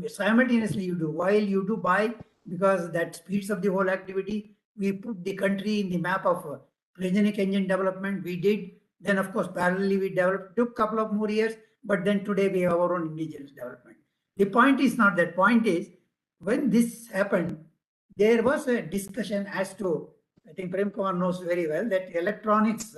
Simultaneously, you do. While you do buy, because that speeds up the whole activity, we put the country in the map of cryogenic engine development. We did. Then, of course, parallelly we developed. Took a couple of more years, but then today we have our own indigenous development. The point is not that. Point is, when this happened, there was a discussion as to, I think Prem Kumar knows very well, that electronics,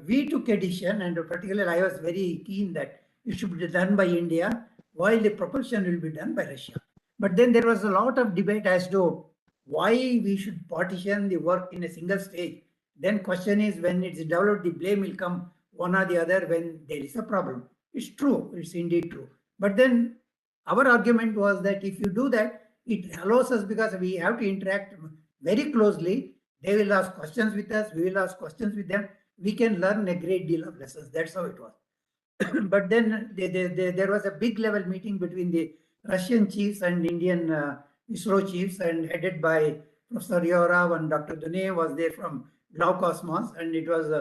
we took a decision, and particularly I was very keen that it should be done by India, while the propulsion will be done by Russia. But then there was a lot of debate as to why we should partition the work in a single stage. Then question is, when it's developed, the blame will come one or the other when there is a problem. It's true, it's indeed true. But then our argument was that if you do that, it allows us, because we have to interact very closely. They will ask questions with us, we will ask questions with them. We can learn a great deal of lessons. That's how it was. But then there was a big level meeting between the Russian chiefs and Indian ISRO chiefs, and headed by Professor Yorov, and Dr. Dune was there from Blau Cosmos, and it was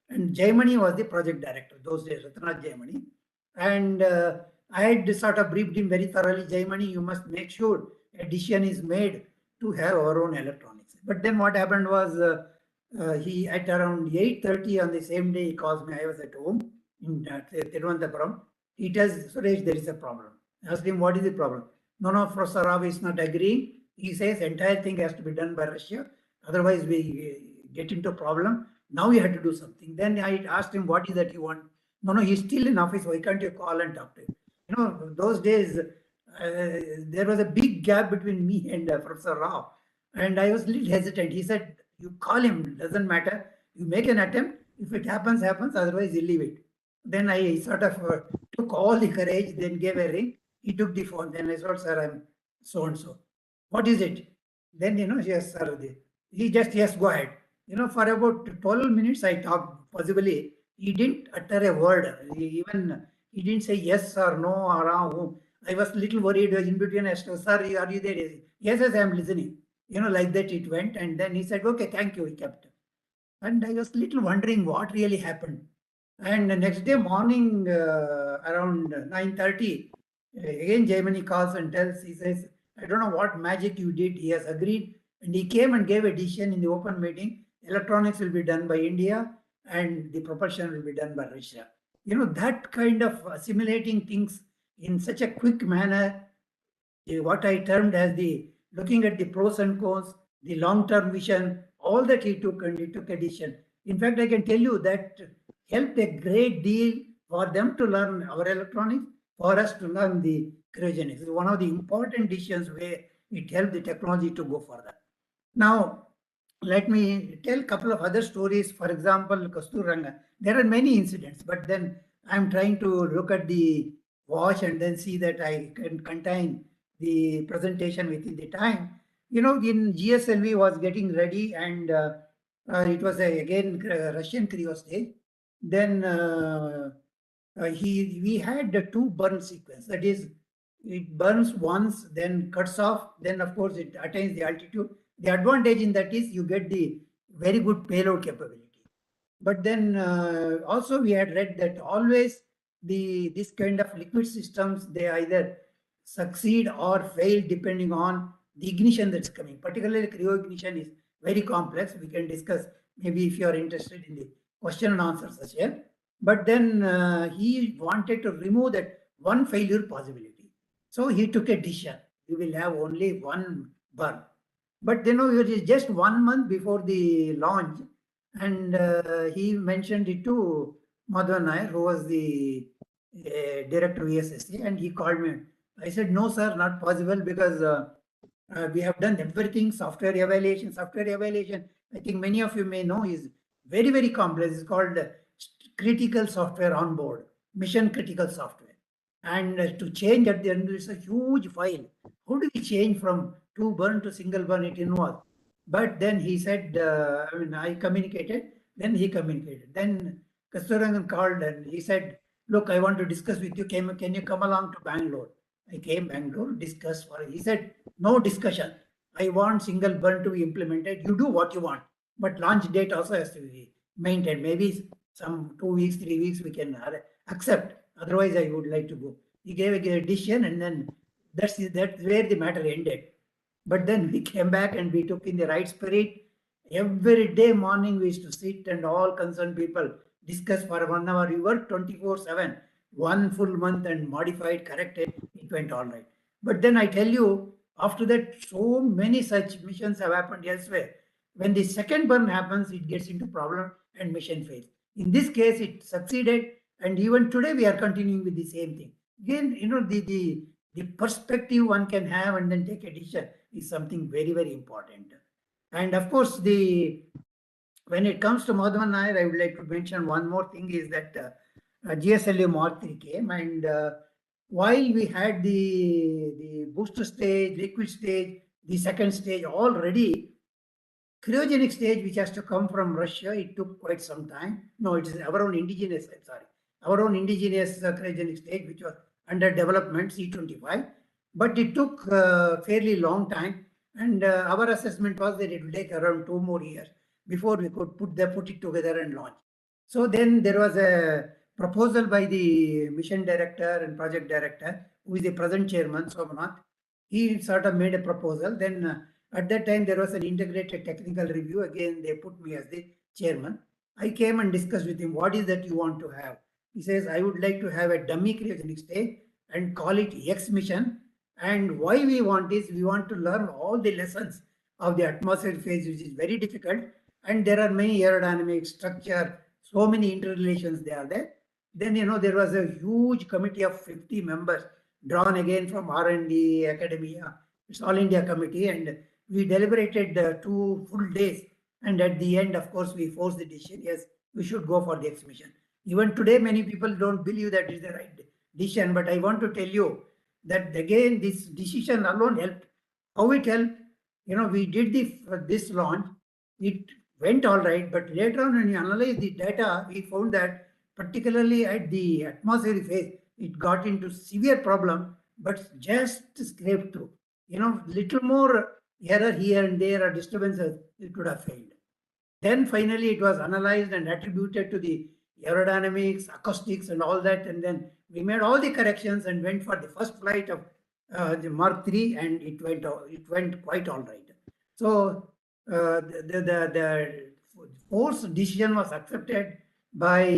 and Jaimani was the project director those days, Ratnath Jaimani. And I had sort of briefed him very thoroughly. Jaimani, you must make sure a decision is made to have our own electronics. But then what happened was, he at around 8:30 on the same day, he calls me. I was at home in Thiruvananthapuram. He tells, Suresh, there is a problem. I asked him, what is the problem? No, Professor Rao is not agreeing. He says entire thing has to be done by Russia. Otherwise, we get into a problem. Now we have to do something. Then I asked him, what is that you want? No, he's still in office. Why can't you call and talk to him? Those days, there was a big gap between me and Professor Rao. And I was a little hesitant. He said, you call him, doesn't matter. You make an attempt. If it happens, happens. Otherwise, you leave it. Then I sort of took all the courage, then gave a ring. He took the phone. Then I said, sir, I'm so-and-so. What is it? Then, yes, sir. He just, yes, go ahead. For about 12 minutes, I talked. Possibly, he didn't utter a word. He didn't say yes or no or I was a little worried in between. I said, sir, are you there? Yes, I'm listening. Like that it went. And then he said, okay, thank you. He kept. And I was a little wondering what really happened. And the next day morning, around 9:30, again, Jaimani calls and tells, he says, I don't know what magic you did. He has agreed. And he came and gave a decision in the open meeting. Electronics will be done by India and the propulsion will be done by Russia. That kind of assimilating things in such a quick manner, what I termed as looking at the pros and cons, the long-term vision, all that he took, and he took a decision. In fact, I can tell you that helped a great deal for them to learn our electronics, for us to learn the cryogenics. It's one of the important decisions where it helped the technology to go further. Now, let me tell a couple of other stories. For example, Kasturanga. There are many incidents, but then I'm trying to look at the watch and then see that I can contain the presentation within the time. In GSLV was getting ready, and it was again Russian cryo stage. Then we had the 2 burn sequence. That is, it burns once, then cuts off, then of course it attains the altitude. The advantage in that is you get the very good payload capability. But then also we had read that always this kind of liquid systems, they either succeed or fail depending on the ignition that's coming. Particularly cryoignition is very complex. We can discuss maybe if you are interested in the question and answer session. But then he wanted to remove that one failure possibility. So he took a decision. We will have only one burn. But it is just 1 month before the launch, and he mentioned it to Madhavan Nair, who was the Director of VSSC, and he called me. I said, no, sir, not possible, because we have done everything, software evaluation. I think many of you may know is very, very complex. It's called critical software on board, mission critical software. And to change at the end, it's a huge file. How do we change from 2 burn to single burn? It involves. But then he said, I communicated, then he communicated. Then Kasturarangan called and he said, look, I want to discuss with you. Can you come along to Bangalore? I came Bangalore, discussed for it. He said, no discussion. I want single burn to be implemented. You do what you want, but launch date also has to be maintained. Maybe some 2 weeks, 3 weeks we can accept. Otherwise, I would like to go. He gave a decision, and then that's where the matter ended. But then we came back and we took in the right spirit. Every day morning we used to sit and all concerned people discuss for 1 hour. We worked 24/7, 1 full month, and modified, corrected. It went all right. But then I tell you, after that, so many such missions have happened elsewhere. When the second burn happens, it gets into problem and mission fails. In this case, it succeeded, and even today we are continuing with the same thing. Again, the perspective one can have and then take a decision is something very, very important. And of course, when it comes to Madhavan Nair, I would like to mention one more thing is that GSLV Mark III came, and while we had the booster stage, liquid stage, the second stage all ready, cryogenic stage, which has to come from Russia, it took quite some time. No, it is our own indigenous, our own indigenous cryogenic stage, which was under development, C25. But it took fairly long time. And our assessment was that it will take around 2 more years before we could put it together and launch. So then there was a proposal by the mission director and project director, who is the present chairman, Somanath. He sort of made a proposal. Then at that time, there was an integrated technical review. Again, they put me as the chairman. I came and discussed with him, what is that you want to have? He says, I would like to have a dummy cryogenic stage and call it X mission. And why we want is, we want to learn all the lessons of the atmosphere phase, which is very difficult. And there are many aerodynamic structure, so many interrelations they are there. Then, there was a huge committee of 50 members drawn again from R&D, academia. It's all India committee. And we deliberated 2 full days. And at the end, of course, we forced the decision. Yes, we should go for the X mission. Even today, many people don't believe that is the right decision. But I want to tell you that again, this decision alone helped. How it helped? We did this launch. It went all right. But later on, when you analyze the data, we found that particularly at the atmospheric phase, it got into severe problem, but just scraped through. Little more error here and there or disturbances, it would have failed. Then finally, it was analyzed and attributed to the aerodynamics, acoustics, and all that. And then we made all the corrections and went for the first flight of the Mark III, and it went quite all right. So the forced decision was accepted by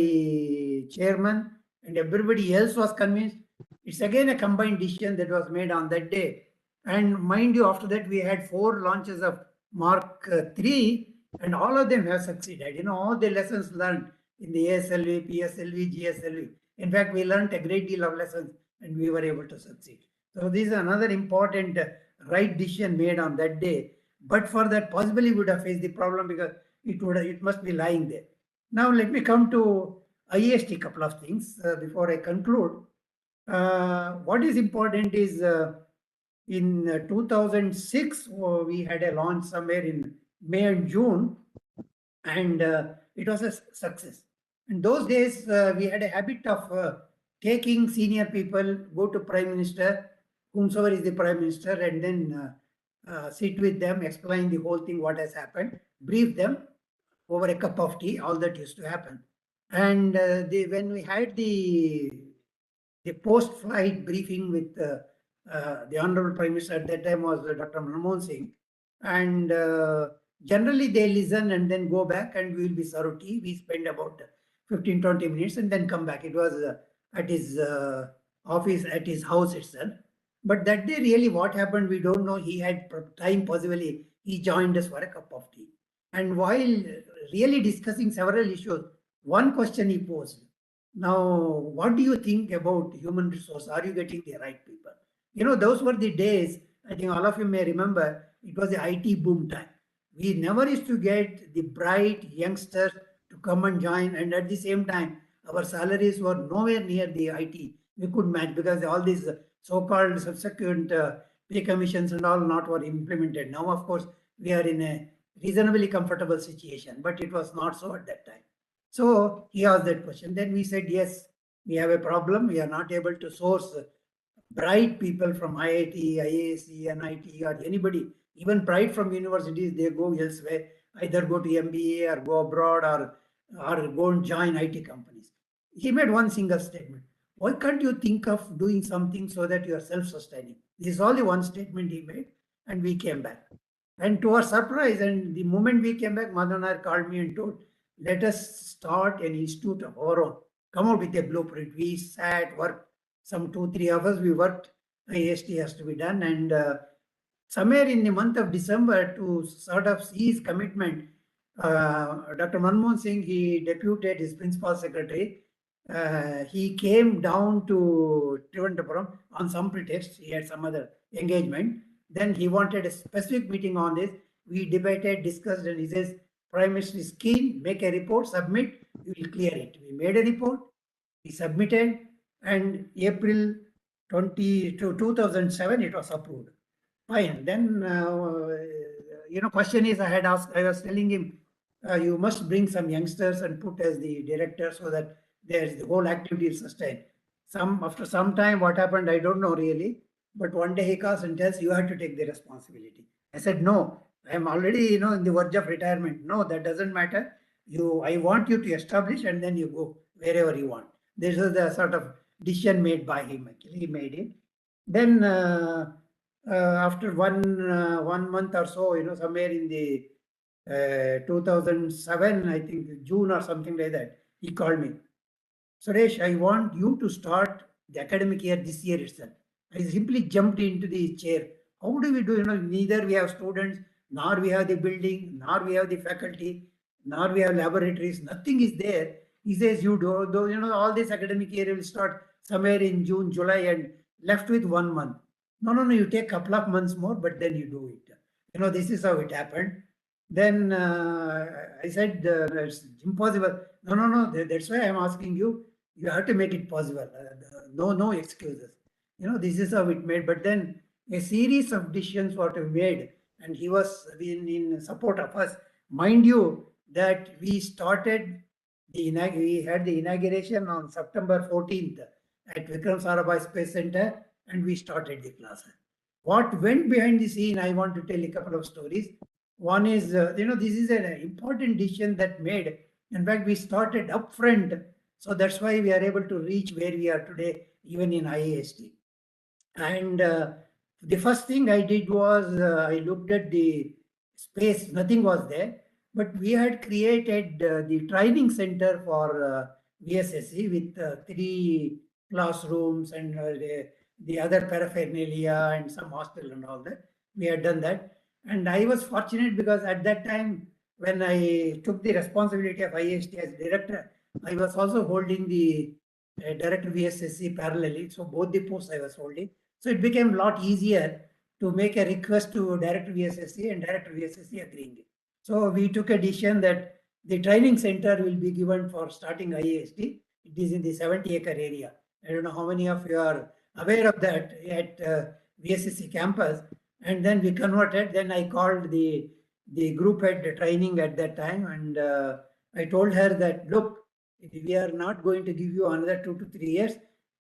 chairman, and everybody else was convinced. It's again a combined decision that was made on that day. And mind you, after that, we had 4 launches of Mark III, and all of them have succeeded. All the lessons learned in the ASLV, PSLV, GSLV. In fact, we learned a great deal of lessons, and we were able to succeed. So this is another important right decision made on that day. But for that, possibly we would have faced the problem, because it must be lying there. Now let me come to IIST, couple of things before I conclude. What is important is in 2006, we had a launch somewhere in May and June, and it was a success. In those days, we had a habit of taking senior people, go to Prime Minister, whomsoever is the Prime Minister, and then sit with them, explain the whole thing, what has happened, brief them over a cup of tea. All that used to happen. And when we had the post-flight briefing with the Honorable Prime Minister at that time was Dr. Manmohan Singh, and generally they listen and then go back, and we will be served tea. We spend about 15, 20 minutes and then come back. It was at his office, at his house itself. But that day, really, what happened, we don't know. He had time, possibly, he joined us for a cup of tea. And while really discussing several issues, one question he posed. Now, what do you think about human resource? Are you getting the right people? You know, those were the days, I think all of you may remember, it was the IT boom time. We never used to get the bright youngsters to come and join. And at the same time, our salaries were nowhere near the IT. We could match because all these so-called subsequent pay commissions and all not were implemented. Now, of course, we are in a reasonably comfortable situation, but it was not so at that time. So he asked that question. Then we said, yes, we have a problem. We are not able to source bright people from IIT, IISc, NIT, or anybody, even bright from universities, they go elsewhere, either go to MBA or go abroad or go and join IT companies. He made one single statement. Why can't you think of doing something so that you are self-sustaining? This is all the one statement he made, and we came back. And to our surprise, and the moment we came back, Madhanar called me and told, let us start an institute of our own. Come out with a blueprint. We sat, worked, some 2-3 hours we worked. IST has to be done. And somewhere in the month of December, to sort of see his commitment, Dr. Manmohan Singh, he deputed his principal secretary. He came down to Thiruvananthapuram on some pretext. He had some other engagement. Then he wanted a specific meeting on this. We debated, discussed, and he says, Prime Minister is keen, make a report, submit, we will clear it. We made a report, we submitted, and April 2007, it was approved. Fine. Then, question is, I was telling him, you must bring some youngsters and put as the director so that there's the whole activity is sustained. After some time, what happened, I don't know really. But one day he calls and tells, you have to take the responsibility. I said, no, I am already, in the verge of retirement. No, that doesn't matter. I want you to establish and then you go wherever you want. This is the sort of decision made by him. Actually, he made it. Then after one month or so, somewhere in the 2007, I think June or something like that, he called me. Suresh, I want you to start the academic year this year itself. I simply jumped into the chair. How do we do? Neither we have students, nor we have the building, nor we have the faculty, nor we have laboratories. Nothing is there. He says, you do, all this academic year will start somewhere in June, July, and left with 1 month. No, you take a couple of months more, but then you do it. This is how it happened. Then I said, it's impossible. No, that's why I'm asking you. You have to make it possible. No excuses. This is how it made. But then a series of decisions what we made, and he was in support of us. Mind you, that we had the inauguration on September 14th at Vikram Sarabhai Space Center, and we started the class. What went behind the scene, I want to tell a couple of stories. One is, this is an important decision that made. In fact, we started upfront. So that's why we are able to reach where we are today, even in IIST. And the first thing I did was I looked at the space, nothing was there, but we had created the training center for VSSC with 3 classrooms and the other paraphernalia and some hostel and all that. We had done that. And I was fortunate because at that time, when I took the responsibility of IIST as director, I was also holding the Director of VSSC parallelly. So both the posts I was holding. So it became a lot easier to make a request to Director of VSSC and Director of VSSC agreeing. So we took a decision that the training center will be given for starting IIST. It is in the 70-acre area. I don't know how many of you are aware of that at VSSC campus. And then we converted. Then I called the group head training at that time. And I told her that, look, we are not going to give you another 2 to 3 years.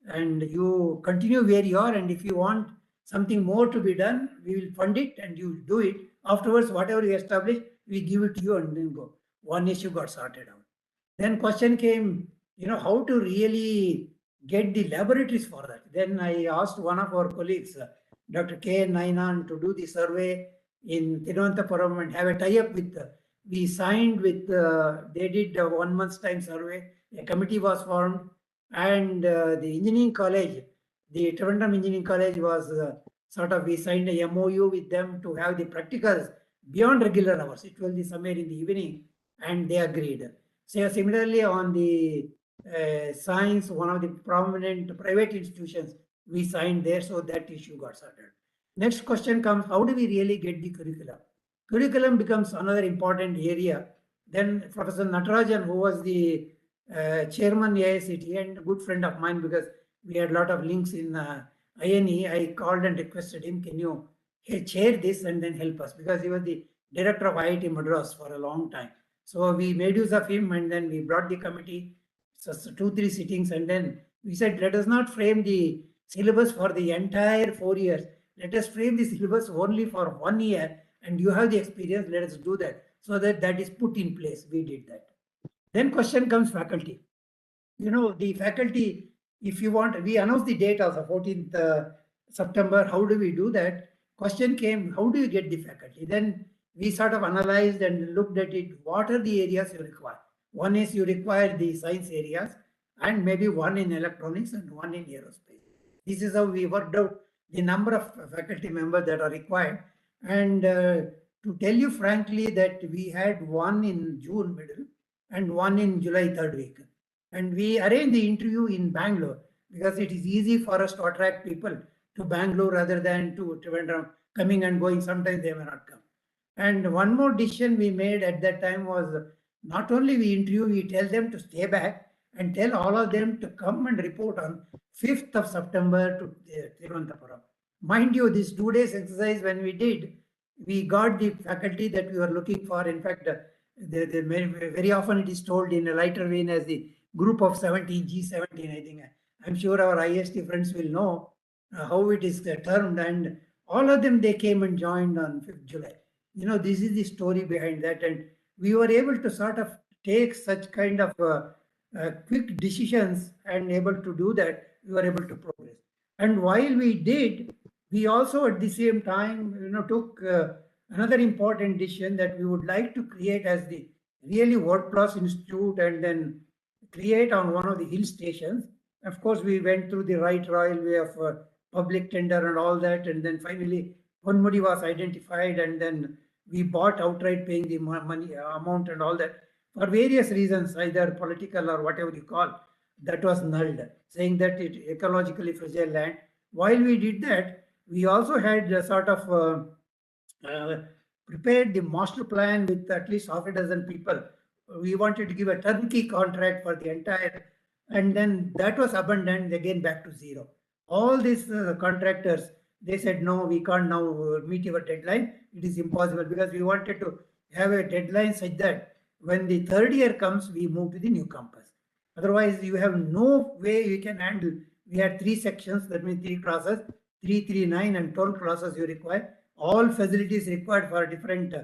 And you continue where you are. And if you want something more to be done, we will fund it and you do it. Afterwards, whatever you establish, we give it to you and then go. One issue got sorted out. Then question came, how to really get the laboratories for that. Then I asked one of our colleagues, Dr. K. Nainan, to do the survey in Thiruvananthapuram and have a tie-up with, we signed with, they did a 1 month's time survey. a committee was formed, and the engineering college, the Trivandrum Engineering College was we signed a MOU with them to have the practicals beyond regular hours. It will be somewhere in the evening, and they agreed. So similarly, on the science, one of the prominent private institutions, we signed there, so that issue got sorted. Next question comes, how do we really get the curriculum? Curriculum becomes another important area. Then Professor Natarajan, who was the chairman IIST and a good friend of mine, because we had a lot of links in INE, I called and requested him, can you chair this and then help us? Because he was the director of IIT Madras for a long time. So we made use of him, and then we brought the committee, so 2-3 sittings, and then we said, let us not frame the syllabus for the entire 4 years. Let us frame the syllabus only for 1 year, and you have the experience, let us do that. So that is put in place. We did that. Then question comes faculty. The faculty, if you want, we announced the date of the 14th September. How do we do that? Question came, how do you get the faculty? Then we sort of analyzed and looked at it. What are the areas you require? One is you require the science areas, and maybe one in electronics and one in aerospace. This is how we worked out the number of faculty members that are required. And to tell you frankly, that we had one in June middle and one in July 3rd week. And we arranged the interview in Bangalore because it is easy for us to attract people to Bangalore rather than to Trivandrum, coming and going. Sometimes they may not come. And one more decision we made at that time was, not only we interview, we tell them to stay back and tell all of them to come and report on 5th of September to Thiruvananthapuram. Mind you, this 2 days exercise when we did, we got the faculty that we were looking for. In fact, very often it is told in a lighter vein as the group of 17, G17, I think. I'm sure our IST friends will know how it is termed, and all of them, they came and joined on 5th July. This is the story behind that, and we were able to sort of take such kind of quick decisions, and able to do that, we were able to progress. And while we did, we also at the same time, took another important decision that we would like to create as the really world-class institute, and then create on one of the hill stations. Of course, we went through the right royal way of public tender and all that, and then finally Ponmudi was identified, and then we bought outright, paying the money amount and all that. For various reasons, either political or whatever you call, that was nulled, saying that it ecologically fragile land. While we did that, we also had sort of prepared the master plan with at least half a dozen people. We wanted to give a turnkey contract for the entire, and then that was abandoned, again back to zero. All these contractors, they said, no, we can't now meet your deadline. It is impossible, because we wanted to have a deadline such that when the 3rd year comes, we move to the new campus. Otherwise, you have no way you can handle. We had 3 sections, that means 3 classes, 3, 3, 9, and 12 classes you require. All facilities required for different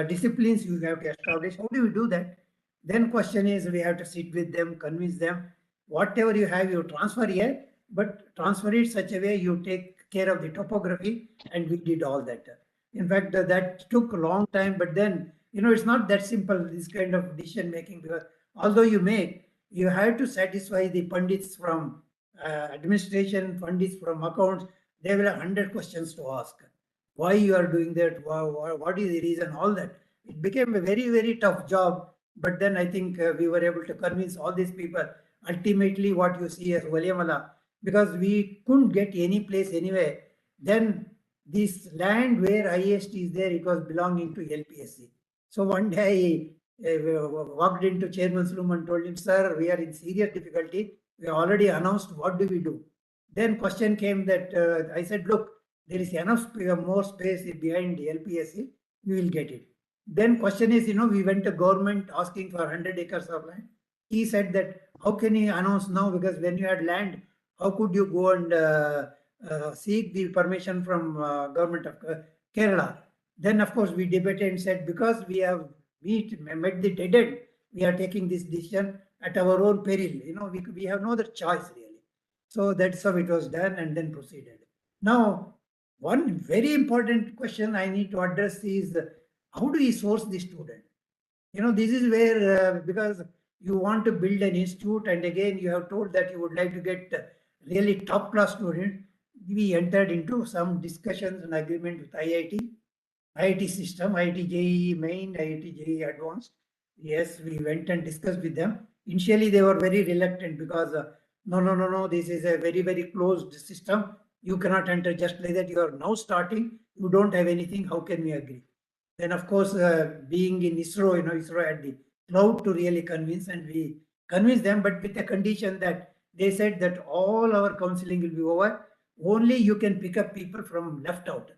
disciplines you have to establish. How do we do that? Then question is, we have to sit with them, convince them, whatever you have, you transfer here, but transfer it such a way you take care of the topography, and we did all that. In fact, that took a long time, but then, it's not that simple, this kind of decision making, because although you have to satisfy the pundits from administration, pundits from accounts. They will have 100 questions to ask. Why you are doing that? What is the reason? All that. It became a very, very tough job. But then I think we were able to convince all these people. Ultimately, what you see as Waliamala, because we couldn't get any place anyway. Then this land where IIST is there, it was belonging to LPSC. So one day I walked into chairman's room and told him, sir, we are in serious difficulty. We already announced, what do we do? Then question came that I said, look, there is enough more space behind the LPSC, we will get it. Then question is, we went to government asking for 100 acres of land. He said that, how can you announce now? Because when you had land, how could you go and seek the permission from government of Kerala? Then, of course, we debated and said, because we met the dead end, we are taking this decision at our own peril. We have no other choice, really. So that's how it was done, and then proceeded. Now, one very important question I need to address is, how do we source the student? This is where, because you want to build an institute, and again, you have told that you would like to get really top class students. We entered into some discussions and agreement with IIT system, IIT JEE main, IIT JEE advanced. Yes, we went and discussed with them. Initially, they were very reluctant because no, this is a very, very closed system. You cannot enter just like that. You are now starting. You don't have anything. How can we agree? Then, of course, being in ISRO, ISRO had the cloud to really convince, and we convinced them, but with a condition that they said that all our counseling will be over. Only you can pick up people from left out.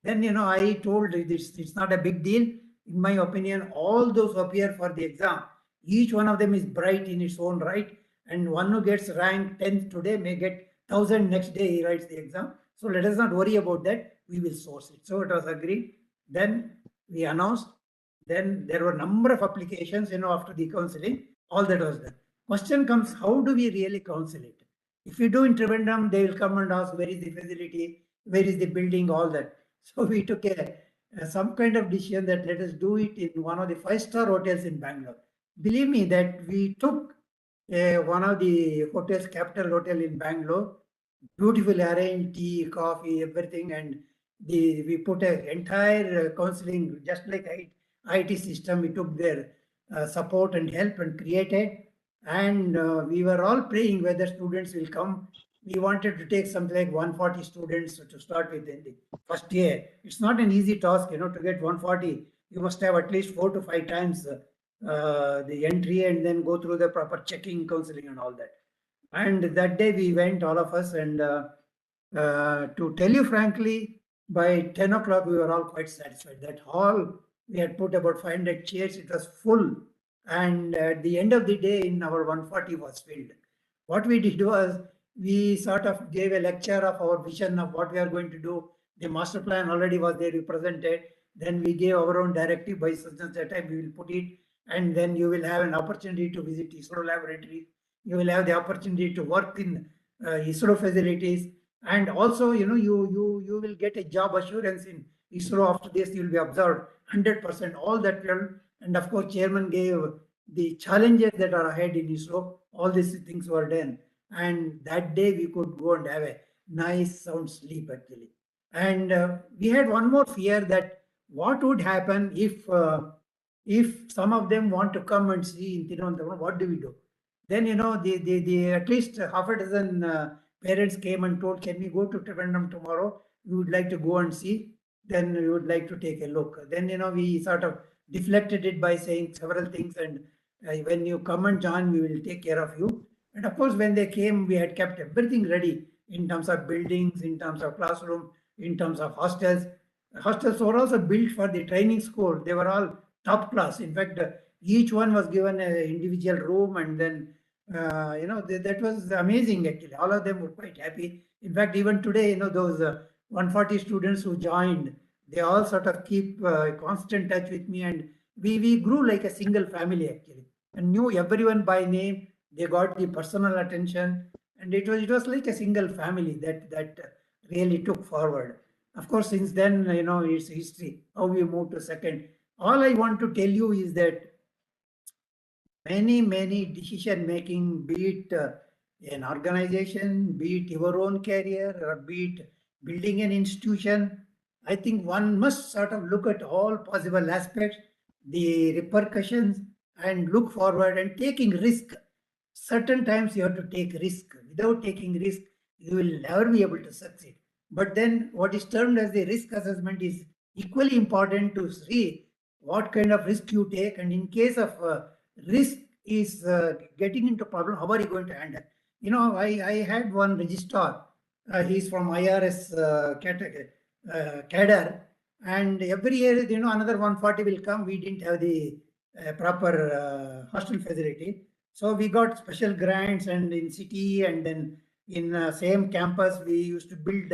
Then, I told it's not a big deal. In my opinion, all those who appear for the exam, each one of them is bright in its own right. And one who gets ranked 10th today may get 1,000 next day he writes the exam. So let us not worry about that. We will source it. So it was agreed. Then we announced. Then there were a number of applications, after the counseling. All that was done. Question comes, how do we really counsel it? If we do in Trivandrum, they will come and ask, where is the facility? Where is the building? All that. So we took some kind of decision that let us do it in one of the 5-star hotels in Bangalore. Believe me that we took one of the hotels, Capital Hotel in Bangalore, beautifully arranged, tea, coffee, everything, and we put an entire counseling, just like IT system. We took their support and help and created, and we were all praying whether students will come. We wanted to take something like 140 students to start with in the first year. It's not an easy task, to get 140. You must have at least 4 to 5 times the entry, and then go through the proper checking, counseling, and all that. And that day we went, all of us, and to tell you frankly, by 10 o'clock we were all quite satisfied. That hall, we had put about 500 chairs, it was full. And at the end of the day, in our 140 was filled. What we did was, we sort of gave a lecture of our vision of what we are going to do. The master plan already was there, we presented. Then we gave our own directive by such and such time we will put it. And then you will have an opportunity to visit ISRO laboratories. You will have the opportunity to work in ISRO facilities. And also, you will get a job assurance in ISRO. After this, you will be observed 100%, all that will. And of course, chairman gave the challenges that are ahead in ISRO. All these things were done. And that day we could go and have a nice sound sleep actually. And we had one more fear, that what would happen if some of them want to come and see in Thiruvananthapuram, what do we do? Then, the at least half a dozen parents came and told, can we go to Trivandrum tomorrow? We would like to go and see. Then we would like to take a look. Then, we sort of deflected it by saying several things. And when you come and join, we will take care of you. And of course, when they came, we had kept everything ready in terms of buildings, in terms of classroom, in terms of hostels. Hostels were also built for the training school. They were all top class. In fact, each one was given an individual room, and then that was amazing actually. All of them were quite happy. In fact, even today, those 140 students who joined, they all sort of keep constant touch with me, and we grew like a single family actually, and knew everyone by name. They got the personal attention, and it was like a single family that really took forward. Of course, since then, it's history, how we moved to second. All I want to tell you is that many decision making, be it an organization, be it your own career, or be it building an institution, I think one must sort of look at all possible aspects, the repercussions, and look forward and taking risk. Certain times you have to take risk. Without taking risk, you will never be able to succeed. But then what is termed as the risk assessment is equally important to see what kind of risk you take. And in case of risk is getting into problem, how are you going to handle? I had one registrar. He's from IRS cadre. And every year, another 140 will come. We didn't have the proper hostel facility. So we got special grants, and in city, and then in same campus, we used to build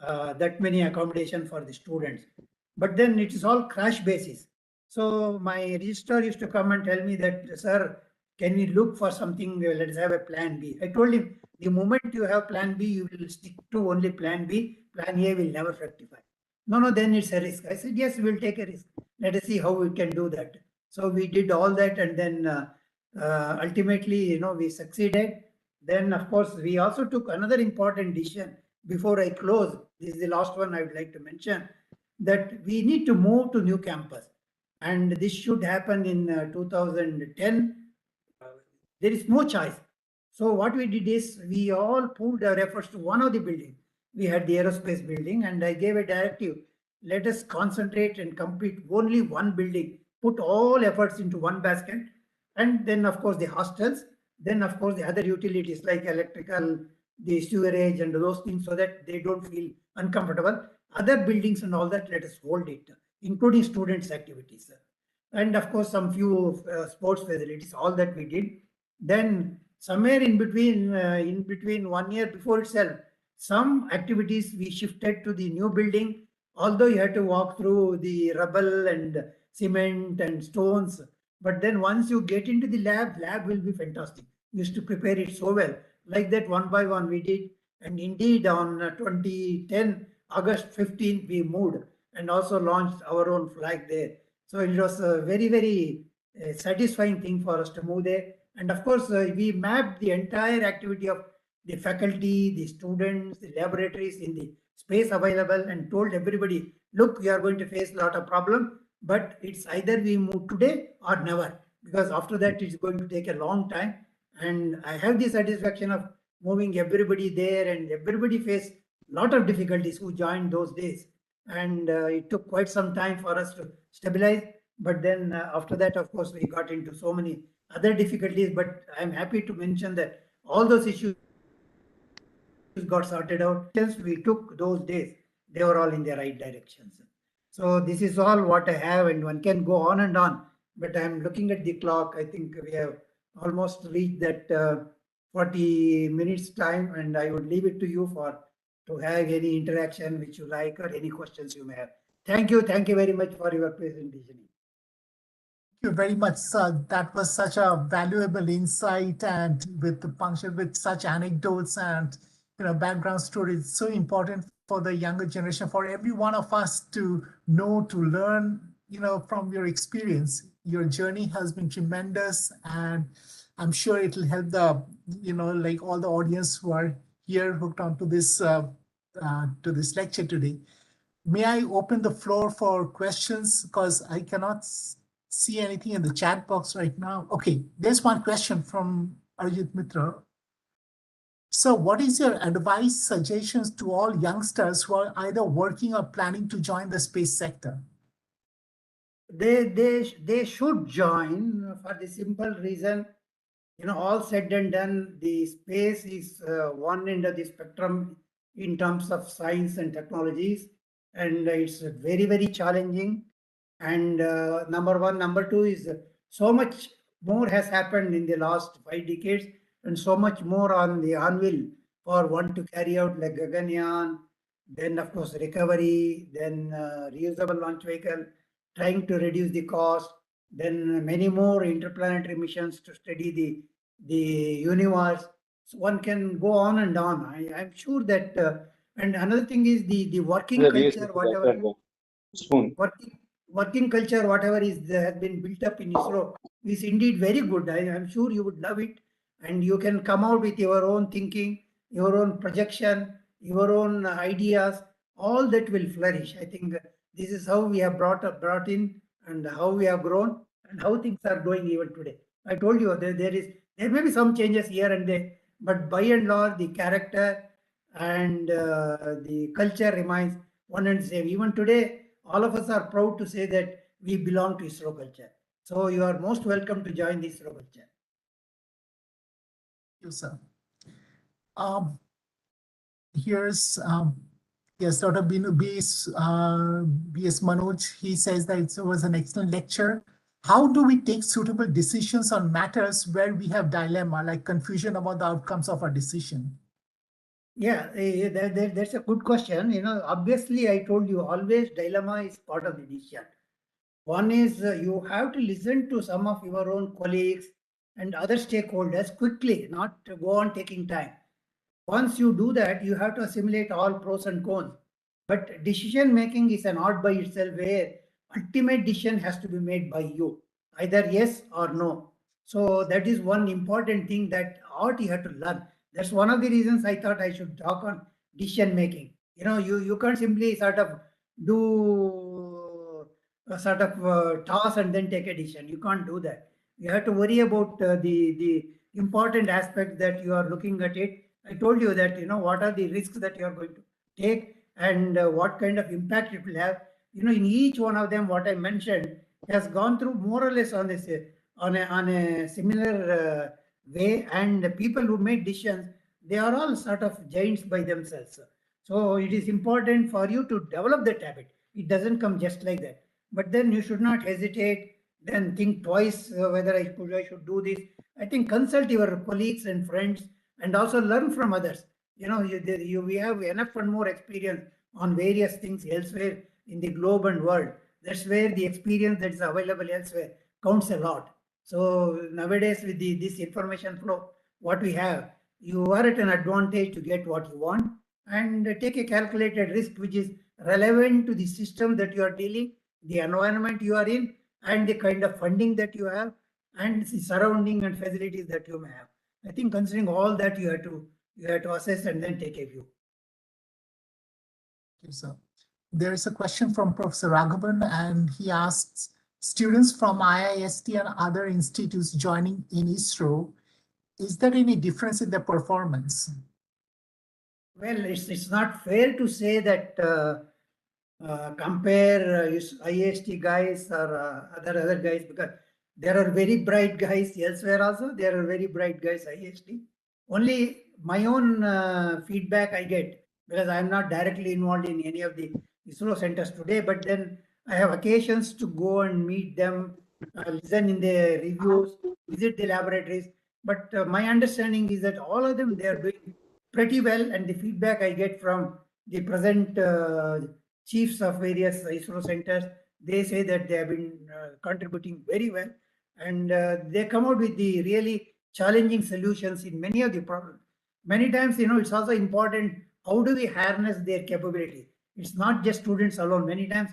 that many accommodation for the students. But then it is all crash basis. So my registrar used to come and tell me that, sir, can we look for something? Let's have a plan B. I told him, the moment you have plan B, you will stick to only plan B. Plan A will never fructify. No, then it's a risk. I said, yes, we'll take a risk. Let us see how we can do that. So we did all that, and then Ultimately, we succeeded. Then, of course, we also took another important decision. Before I close, this is the last one I would like to mention, that we need to move to new campus. And this should happen in 2010. There is no choice. So what we did is we all pooled our efforts to one of the buildings. We had the aerospace building, and I gave a directive, let us concentrate and complete only one building, put all efforts into one basket. And then, of course, the hostels, then, of course, the other utilities like electrical, the sewerage and those things, so that they don't feel uncomfortable. Other buildings and all that, let us hold it, including students' activities. And of course, some few sports facilities, all that we did. Then somewhere in between 1 year before itself, some activities we shifted to the new building, although you had to walk through the rubble and cement and stones. But then once you get into the lab will be fantastic. We used to prepare it so well. Like that, one by one we did. And indeed, on 2010, August 15th, we moved and also launched our own flag there. So it was a very, very satisfying thing for us to move there. And of course, we mapped the entire activity of the faculty, the students, the laboratories in the space available, and told everybody, look, we are going to face a lot of problem, but it's either we move today or never, because after that it's going to take a long time. And I have the satisfaction of moving everybody there, and everybody faced a lot of difficulties who joined those days. And it took quite some time for us to stabilize. But then after that, of course, we got into so many other difficulties. But I'm happy to mention that all those issues got sorted out. Since we took those days, they were all in the right directions. So this is all what I have, and one can go on and on. But I'm looking at the clock. I think we have almost reached that 40 minutes time, and I would leave it to you to have any interaction which you like or any questions you may have. Thank you. Thank you very much for your presentation. Thank you very much, sir. That was such a valuable insight, and with the function, with such anecdotes and background stories, so important for the younger generation, for every one of us to know, to learn, from your experience. Your journey has been tremendous, and I'm sure it will help the, like all the audience who are here hooked onto this to this lecture today. May I open the floor for questions, because I cannot see anything in the chat box right now. Okay, there's one question from Arjit Mitra. So what is your advice, suggestions to all youngsters who are either working or planning to join the space sector? They should join for the simple reason, all said and done, the space is one end of the spectrum in terms of science and technologies, and it's very, very challenging. And number one. Number two is so much more has happened in the last 5 decades, and so much more on the anvil for one to carry out, like Gaganyaan, then of course recovery, then reusable launch vehicle, trying to reduce the cost, then many more interplanetary missions to study the universe. So one can go on and on. I'm sure that, and another thing is the working culture, whatever working culture, whatever has been built up in ISRO is indeed very good. I'm sure you would love it, and you can come out with your own thinking, your own projection, your own ideas. All that will flourish. I think this is how we have brought in, and how we have grown, and how things are going even today. I told you there may be some changes here and there, but by and large the character and the culture remains one and the same. Even today, all of us are proud to say that we belong to ISRO culture. So you are most welcome to join the ISRO culture. Thank you, sir. Here's yes, Dr. B.S. Manoj. He says that it was an excellent lecture. How do we take suitable decisions on matters where we have dilemma, like confusion about the outcomes of our decision? Yeah, that's a good question. Obviously, I told you always dilemma is part of the decision. One is you have to listen to some of your own colleagues and other stakeholders quickly, not to go on taking time. Once you do that, you have to assimilate all pros and cons. But decision making is an art by itself, where ultimate decision has to be made by you, either yes or no. So that is one important thing that art you have to learn. That's one of the reasons I thought I should talk on decision making. You can't simply sort of do a sort of toss and then take a decision. You can't do that. You have to worry about the important aspect that you are looking at it. I told you that what are the risks that you are going to take and what kind of impact it will have. In each one of them, what I mentioned has gone through more or less on this on a similar way, and the people who made decisions, they are all sort of giants by themselves. So it is important for you to develop that habit. It doesn't come just like that. But then you should not hesitate, then think twice whether I should do this. I think consult your colleagues and friends and also learn from others. We have enough and more experience on various things elsewhere in the globe and world. That's where the experience that is available elsewhere counts a lot. So nowadays with this information flow, what we have, you are at an advantage to get what you want and take a calculated risk which is relevant to the system that you are dealing, the environment you are in, and the kind of funding that you have, and the surrounding and facilities that you may have. I think considering all that, you have to assess and then take a view. Thank you, sir. There is a question from Professor Raghavan, and he asks, students from IIST and other institutes joining in ISRO, is there any difference in their performance? Well, it's not fair to say that compare IIST guys or other guys, because there are very bright guys elsewhere also. There are very bright guys IIST. Only my own feedback I get, because I am not directly involved in any of the ISRO centers today, but then I have occasions to go and meet them, listen in the reviews, visit the laboratories. But my understanding is that all of them, they are doing pretty well, and the feedback I get from the present chiefs of various ISRO centers, they say that they have been contributing very well, and they come out with the really challenging solutions in many of the problems. Many times, it's also important, how do we harness their capability? It's not just students alone. Many times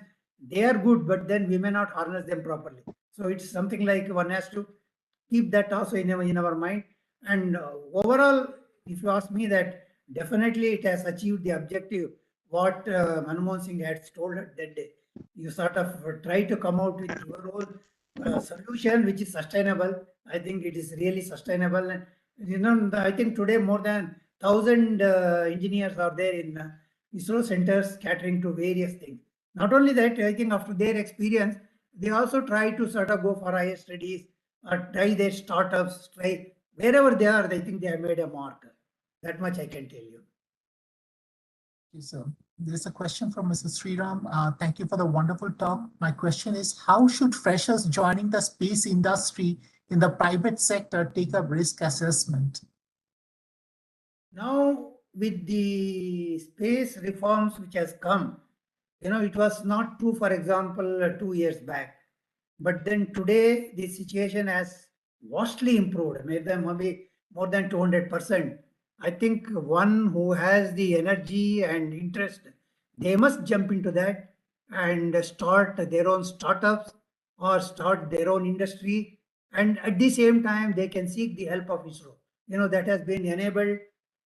they are good, but then we may not harness them properly. So it's something like one has to keep that also in our mind. And overall, if you ask me, that definitely it has achieved the objective what Manmohan Singh had told that day. You sort of try to come out with your own solution which is sustainable. I think it is really sustainable. And I think today more than 1,000 engineers are there in ISRO centers catering to various things. Not only that, I think after their experience, they also try to sort of go for higher studies or try their startups, try wherever they are. I think they have made a mark. That much I can tell you. Okay, so there's a question from Mrs. Sriram. Thank you for the wonderful talk. My question is, how should freshers joining the space industry in the private sector take up risk assessment? Now, with the space reforms which has come, it was not true, for example, 2 years back. But then today, the situation has vastly improved, maybe more than 200%. I think one who has the energy and interest, they must jump into that and start their own startups or start their own industry. And at the same time, they can seek the help of ISRO. That has been enabled.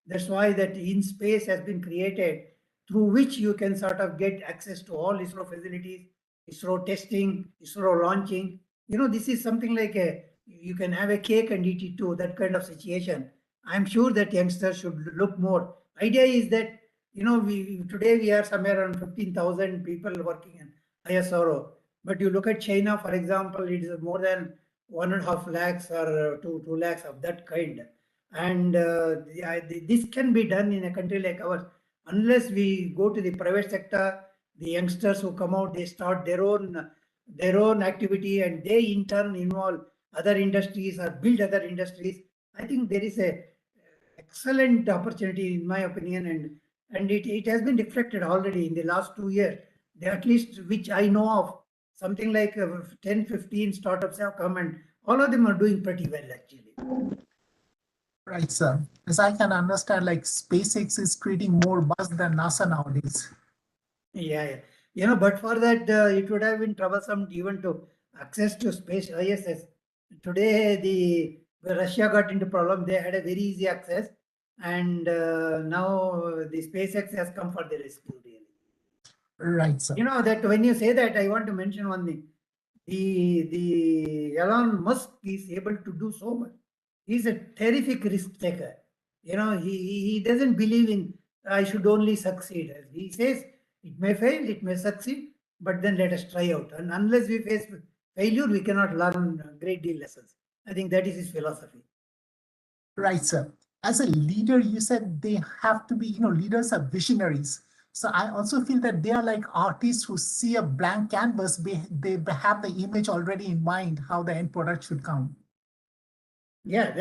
That's why that InSpace has been created, through which you can sort of get access to all ISRO facilities, ISRO testing, ISRO launching. This is something like you can have a cake and eat it too, that kind of situation. I'm sure that youngsters should look more. Idea is that, today we are somewhere around 15,000 people working in ISRO. But you look at China, for example, it is more than 1.5 lakhs or 2 lakhs of that kind. And this can be done in a country like ours. Unless we go to the private sector, the youngsters who come out, they start their own activity, and they in turn involve other industries or build other industries. I think there is a excellent opportunity, in my opinion, and it has been reflected already in the last 2 years. There, at least which I know of, something like 10, 15 startups have come, and all of them are doing pretty well actually. Right, sir. As I can understand, like SpaceX is creating more buzz than NASA nowadays. Yeah. But for that, it would have been troublesome even to access to space ISS. today when Russia got into problem, they had a very easy access, and now the SpaceX has come for the rescue. Really, Right, sir. you know that when you say that, I want to mention one thing. The Elon Musk is able to do so much. He's a terrific risk taker. You know, he doesn't believe in I should only succeed. He says it may fail, it may succeed, but then let us try out. And unless we face failure, we cannot learn a great deal lessons. I think that is his philosophy. Right, sir. As a leader, you said they have to be, leaders are visionaries. So I also feel that they are like artists who see a blank canvas, they have the image already in mind, how the end product should come. Yeah,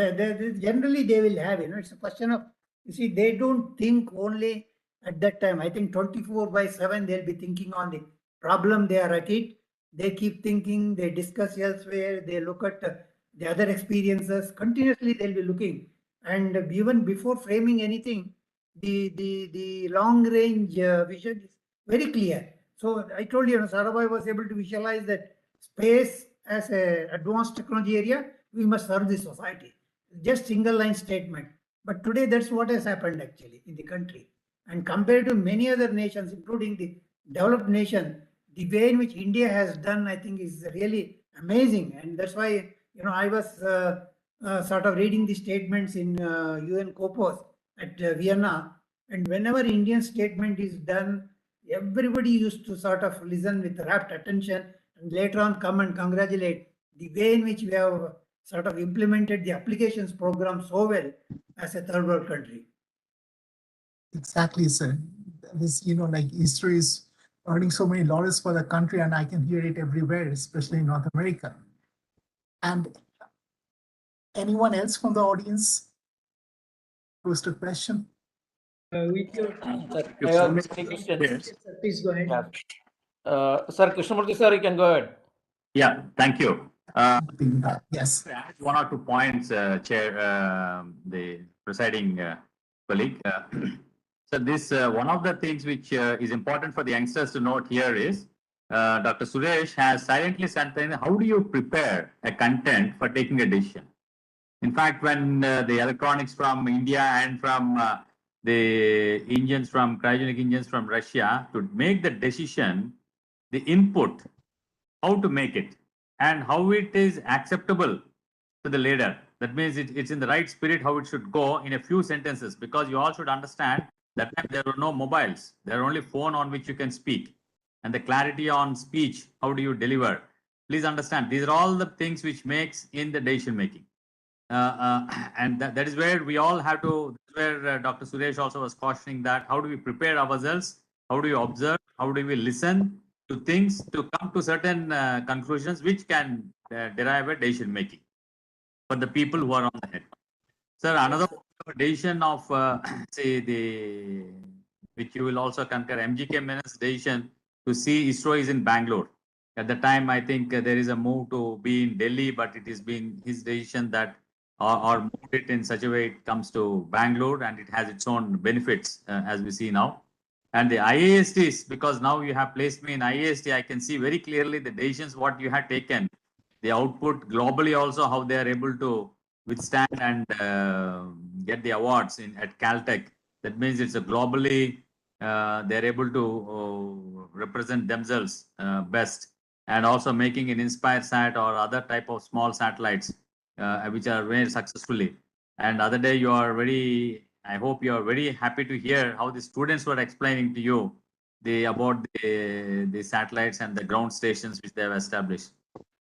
generally they will have, it's a question of, you see, they don't think only at that time. I think 24/7, they'll be thinking on the problem they are at it. They keep thinking, they discuss elsewhere, they look at the other experiences. Continuously, they'll be looking. And even before framing anything, the long range vision is very clear. So I told you, Sarabhai was able to visualize that space as an advanced technology area, we must serve the society. Just single line statement. But today, that's what has happened actually in the country. And compared to many other nations, including the developed nation, the way in which India has done, I think, is really amazing. And that's why, I was sort of reading the statements in UN Copos at Vienna. And whenever Indian statement is done, everybody used to sort of listen with rapt attention and later on come and congratulate the way in which we have sort of implemented the applications program so well as a third world country. Exactly, sir. This, like ISRO is earning so many laurels for the country, and I can hear it everywhere, especially in North America. And anyone else from the audience post a question? With your I have many questions. please go ahead. Sir, Krishnamurthy sir, you can go ahead. Yeah, thank you. Yes. To add 1 or 2 points, Chair, the presiding colleague. So this one of the things which is important for the youngsters to note here is Dr. Suresh has silently said, how do you prepare a content for taking a decision? In fact, when the electronics from India and from the engines from cryogenic engines from Russia to make the decision, the input, how to make it and how it is acceptable to the leader. That means it's in the right spirit, how it should go in a few sentences, because you all should understand that there were no mobiles. There are only phone on which you can speak. And the clarity on speech, how do you deliver? Please understand, these are all the things which makes in the decision making. And that is where we all have to, where Dr. Suresh also was cautioning that how do we prepare ourselves? How do you observe? How do we listen to things to come to certain conclusions which can derive a decision making for the people who are on the head. Sir, another decision of, say, which you will also concur, MGK Menon's decision to see ISRO is in Bangalore. At the time, I think there is a move to be in Delhi, but it has been his decision that or moved it in such a way it comes to Bangalore and it has its own benefits as we see now. And the IISTs, because now you have placed me in IIST, I can see very clearly the decisions what you have taken, the output globally also, how they are able to withstand and get the awards at Caltech. That means it's a globally, they're able to represent themselves best, and also making an InspireSat or other type of small satellites, which are very successfully. And other day you are I hope you are very happy to hear how the students were explaining to you about the satellites and the ground stations which they have established.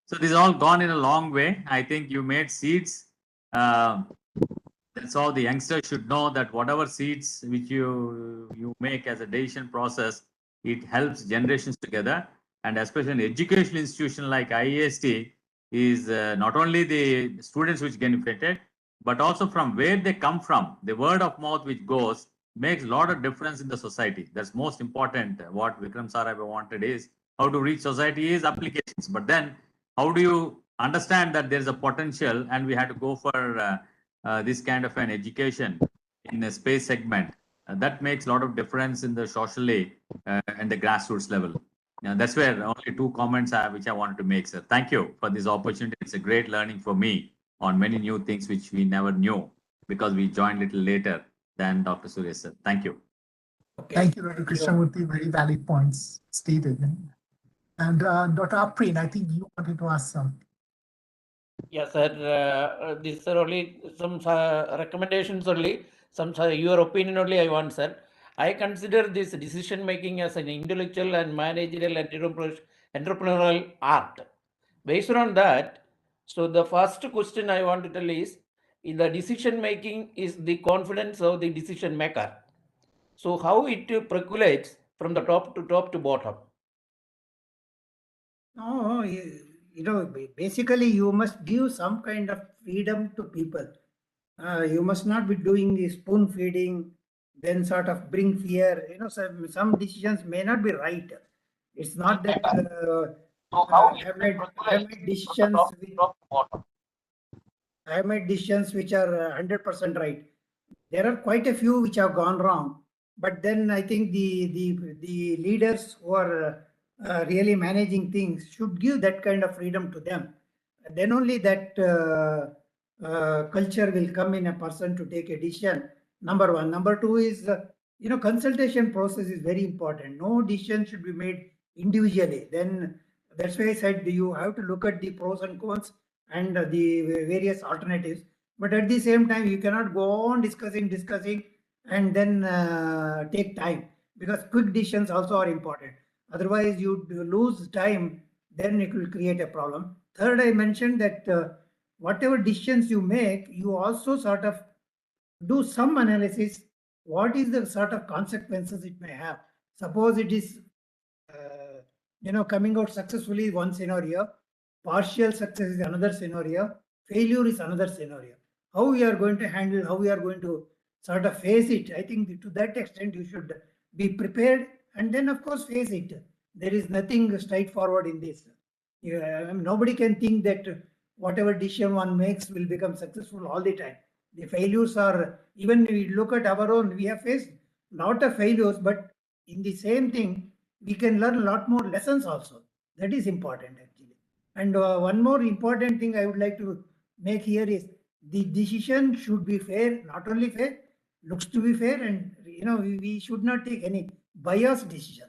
So this has all gone in a long way. I think you made seeds. That's all the youngsters should know, that whatever seeds which you make as a decision process, it helps generations together. And especially an educational institution like IIST is not only the students which get benefited, but also from where they come from. The word of mouth which goes makes a lot of difference in the society. That's most important. What Vikram Sarabhai wanted is how to reach society is applications. But then how do you understand that there's a potential and we had to go for this kind of an education in a space segment? That makes a lot of difference in the socially and the grassroots level. That's where only two comments which I wanted to make, sir. Thank you for this opportunity. It's a great learning for me on many new things which we never knew because we joined a little later than Dr. Suresh, sir. Thank you. Okay. Thank you, Dr. Krishnamurthy. Very valid points stated. And Dr. Aprin, I think you wanted to ask something. Yes, sir. These are only some recommendations only. Some your opinion only I want, sir. I consider this decision making as an intellectual and managerial and entrepreneurial art. Based on that, so the first question I want to tell is, in the decision making is the confidence of the decision maker. So how it percolates from the top to bottom? No, basically you must give some kind of freedom to people. You must not be doing the spoon feeding, then sort of bring fear. Some decisions may not be right. It's not that I have made decisions which are 100% right. There are quite a few which have gone wrong, but then I think the leaders who are really managing things should give that kind of freedom to them. Then only that culture will come in a person to take a decision. Number one. Number two is consultation process is very important. No decision should be made individually. Then that's why I said you have to look at the pros and cons and the various alternatives. But at the same time, you cannot go on discussing, and then take time, because quick decisions also are important. Otherwise, you lose time, then it will create a problem. Third, I mentioned that whatever decisions you make, you also sort of do some analysis. What is the sort of consequences it may have? Suppose it is, coming out successfully one scenario, partial success is another scenario, failure is another scenario. How we are going to handle, how we are going to sort of face it. I think to that extent you should be prepared and then of course face it. There is nothing straightforward in this. Nobody can think that whatever decision one makes will become successful all the time. The failures are, even we look at our own, we have faced lot of failures, but in the same thing, we can learn a lot more lessons also. That is important actually. And one more important thing I would like to make here is the decision should be fair, not only fair, looks to be fair, and we should not take any biased decision.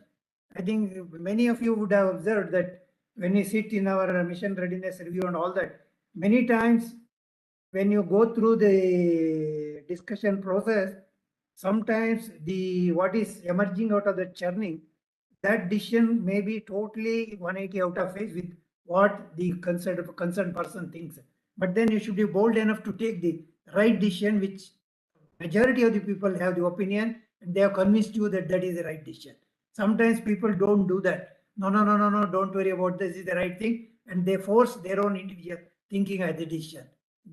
I think many of you would have observed that when we sit in our mission readiness review and all that, many times when you go through the discussion process, sometimes what is emerging out of the churning, that decision may be totally 180 out of phase with what the concerned person thinks. But then you should be bold enough to take the right decision, which majority of the people have the opinion and they have convinced you that that is the right decision. Sometimes people don't do that. No, don't worry about this, is the right thing. And they force their own individual thinking as the decision.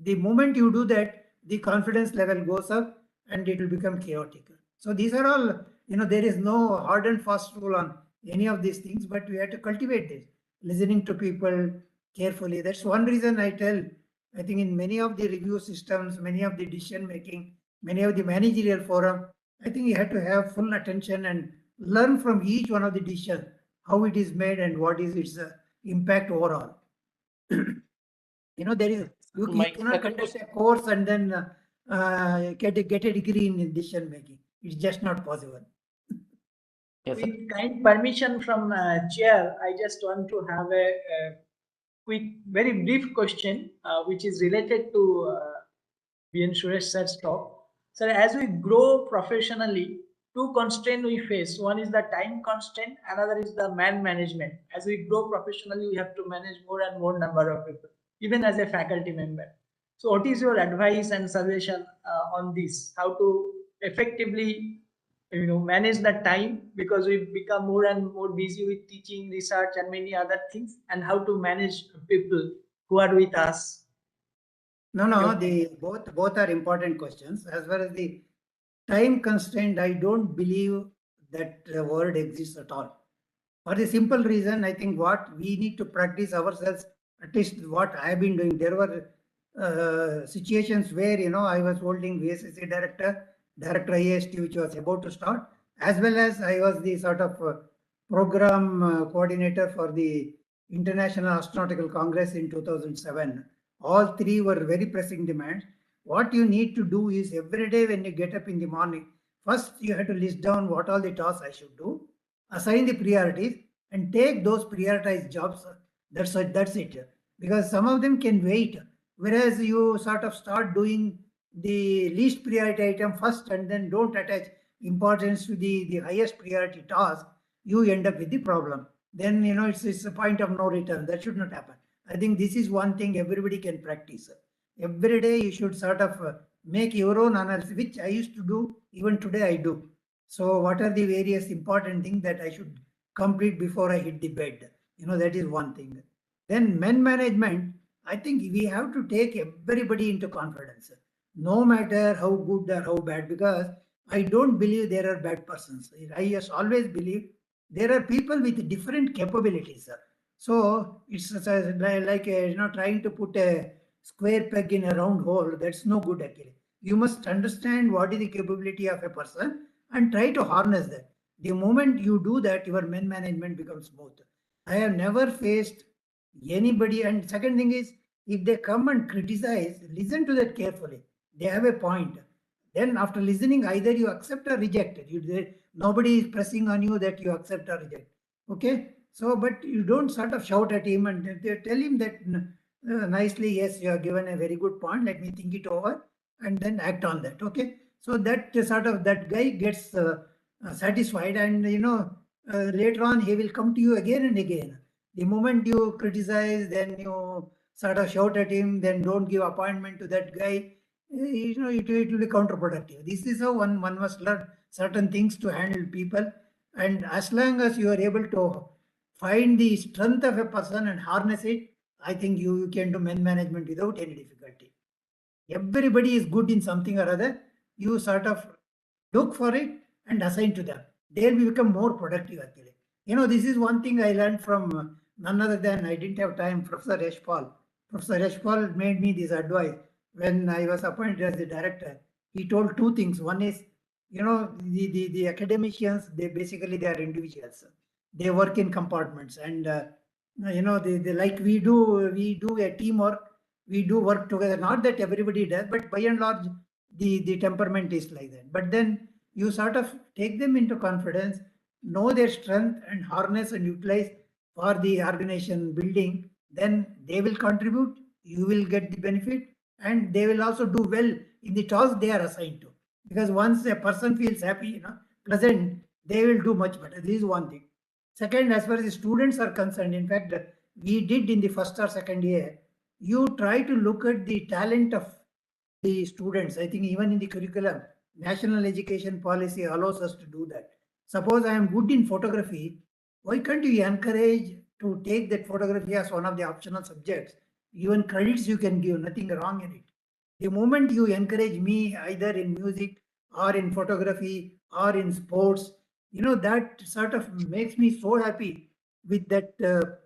The moment you do that, the confidence level goes up and it will become chaotic. So these are all, there is no hard and fast rule on any of these things, but we have to cultivate this, listening to people carefully. That's one reason I think in many of the review systems, many of the decision making, many of the managerial forum, I think you have to have full attention and learn from each one of the decisions, how it is made and what is its impact overall. There is, you cannot conduct a course and then get a degree in decision making. It's just not possible. Yes, with kind permission from chair, I just want to have a quick, very brief question, which is related to N Suresh sir's talk. So as we grow professionally, two constraints we face. One is the time constraint, another is the man management. As we grow professionally, we have to manage more and more number of people, even as a faculty member. So what is your advice and suggestion on this? How to effectively manage the time, because we become more and more busy with teaching, research and many other things, and how to manage people who are with us. No, both are important questions. As far as the time constraint, I don't believe that word exists at all. For the simple reason, I think what we need to practice ourselves, at least what I have been doing, there were situations where, I was holding VSSC Director IIST, which was about to start, as well as I was the sort of program coordinator for the International Astronautical Congress in 2007. All three were very pressing demands. What you need to do is every day when you get up in the morning, first you have to list down what all the tasks I should do, assign the priorities, and take those prioritized jobs. That's it. Because some of them can wait, whereas you sort of start doing the least priority item first and then don't attach importance to the highest priority task, you end up with the problem. Then, it's a point of no return. That should not happen. I think this is one thing everybody can practice. Every day you should sort of make your own analysis, which I used to do, even today I do. So what are the various important things that I should complete before I hit the bed? That is one thing. Then men management, I think we have to take everybody into confidence, no matter how good or how bad, because I don't believe there are bad persons. I just always believe there are people with different capabilities. So it's like trying to put a square peg in a round hole. That's no good actually. You must understand what is the capability of a person and try to harness that. The moment you do that, your men management becomes smooth. I have never faced anybody. And second thing is, if they come and criticize, listen to that carefully. They have a point. Then after listening, either you accept or reject it. Nobody is pressing on you that you accept or reject. Okay. So, but you don't sort of shout at him and tell him that nicely, yes, you have given a very good point. Let me think it over and then act on that. Okay. So that that guy gets satisfied, and later on he will come to you again and again. The moment you criticize, then you sort of shout at him, then don't give appointment to that guy, it will be counterproductive. This is how one must learn certain things to handle people. And as long as you are able to find the strength of a person and harness it, I think you can do men management without any difficulty. Everybody is good in something or other. You sort of look for it and assign to them. They'll become more productive actually. This is one thing I learned from none other than, I didn't have time, Professor Yashpal. Professor Yashpal made me this advice when I was appointed as the director. He told two things. One is, the academicians, they are individuals. They work in compartments, and they like we do a teamwork. We do work together. Not that everybody does, but by and large, the temperament is like that. But then you sort of take them into confidence, know their strength, and harness and utilize for the organization building. Then they will contribute. You will get the benefit, and they will also do well in the task they are assigned to. Because once a person feels happy, pleasant, they will do much better. This is one thing. Second, as far as the students are concerned, in fact, we did in the first or second year, you try to look at the talent of the students. I think even in the curriculum, national education policy allows us to do that. Suppose I am good in photography, why can't you encourage to take that photography as one of the optional subjects? Even credits you can give, nothing wrong in it. The moment you encourage me either in music or in photography or in sports, that sort of makes me so happy with that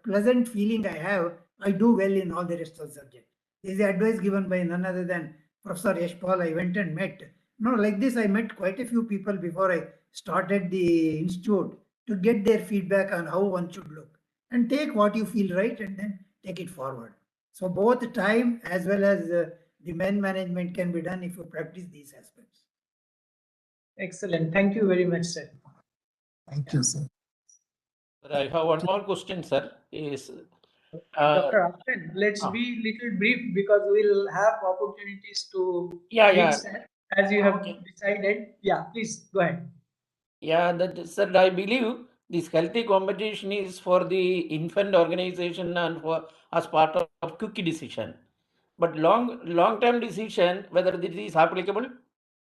pleasant feeling I have. I do well in all the rest of the subjects. This is the advice given by none other than Professor Yashpal. I went and met. Like this, I met quite a few people before I started the institute to get their feedback on how one should look, and take what you feel right and then take it forward. So both time as well as the men management can be done if you practice these aspects. Excellent. Thank you very much, sir. Thank you, sir. I have one more question, sir. Is Dr. Afan, let's be little brief because we'll have opportunities to yeah. sir, as you have decided. Yeah, please go ahead. Yeah, that sir, I believe this healthy competition is for the infant organization and for as part of quick decision. But long-term decision, whether this is applicable?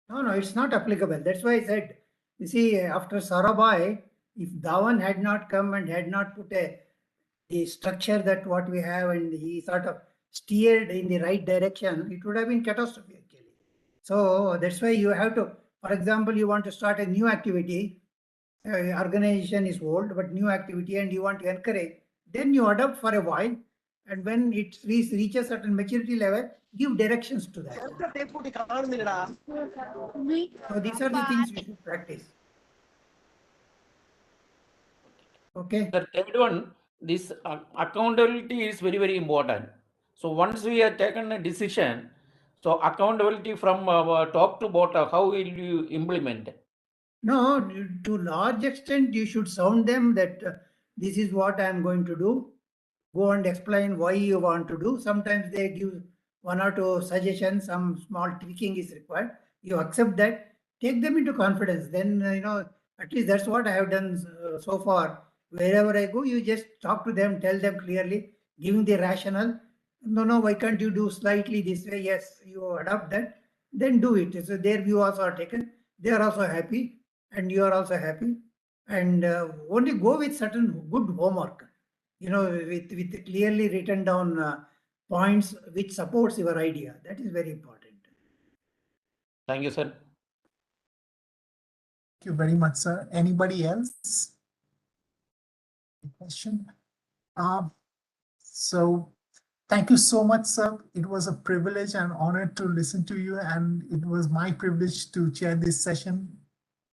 No, it's not applicable. That's why I said, you see, after Sarabhai, if Dhawan had not come and had not put the structure that what we have, and he sort of steered in the right direction, it would have been catastrophe actually. So that's why you have to, for example, you want to start a new activity, organization is old, but new activity, and you want to encourage, then you adopt for a while, and when it reaches certain maturity level, give directions to that. So these are the things we should practice. Okay. The third one, this accountability is very, very important. So once we have taken a decision, so accountability from top to bottom, how will you implement? No, to large extent, you should sound them that this is what I am going to do. Go and explain why you want to do. Sometimes they give one or two suggestions, some small tweaking is required. You accept that, take them into confidence. Then, at least that's what I have done so far. Wherever I go, you just talk to them, tell them clearly, giving the rationale. No, why can't you do slightly this way? Yes, you adopt that, then do it. So their view also are taken. They are also happy and you are also happy. And only go with certain good homework, with clearly written down points which supports your idea. That is very important. Thank you, sir. Thank you very much, sir. Anybody else? Question? So thank you so much, sir. It was a privilege and honor to listen to you, and it was my privilege to chair this session.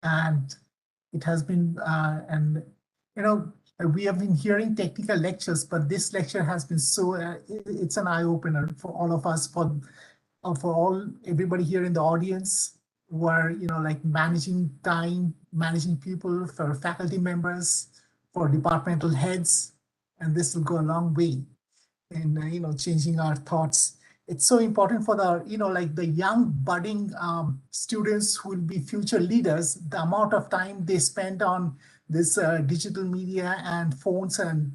And it has been, we have been hearing technical lectures, but this lecture has been so, it's an eye opener for all of us, for everybody here in the audience who are, like managing time, managing people, for faculty members, for departmental heads, and this will go a long way in, changing our thoughts. It's so important for the, like the young budding students who will be future leaders, the amount of time they spend on this digital media and phones, and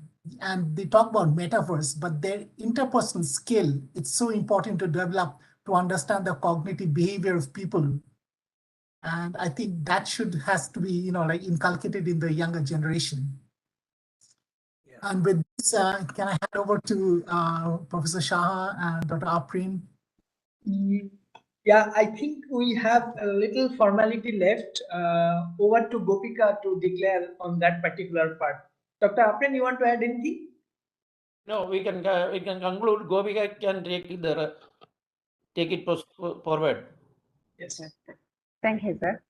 they talk about metaverse, but their interpersonal skill, it's so important to develop, to understand the cognitive behavior of people. And I think that has to be, like inculcated in the younger generation. Yeah. And with this, can I hand over to Professor Shah and Dr. Aprin? Yeah, I think we have a little formality left. Over to Gopika to declare on that particular part. Dr. Aprin, you want to add anything? No, we can conclude. Gopika can take it forward. Yes. Thank you, sir.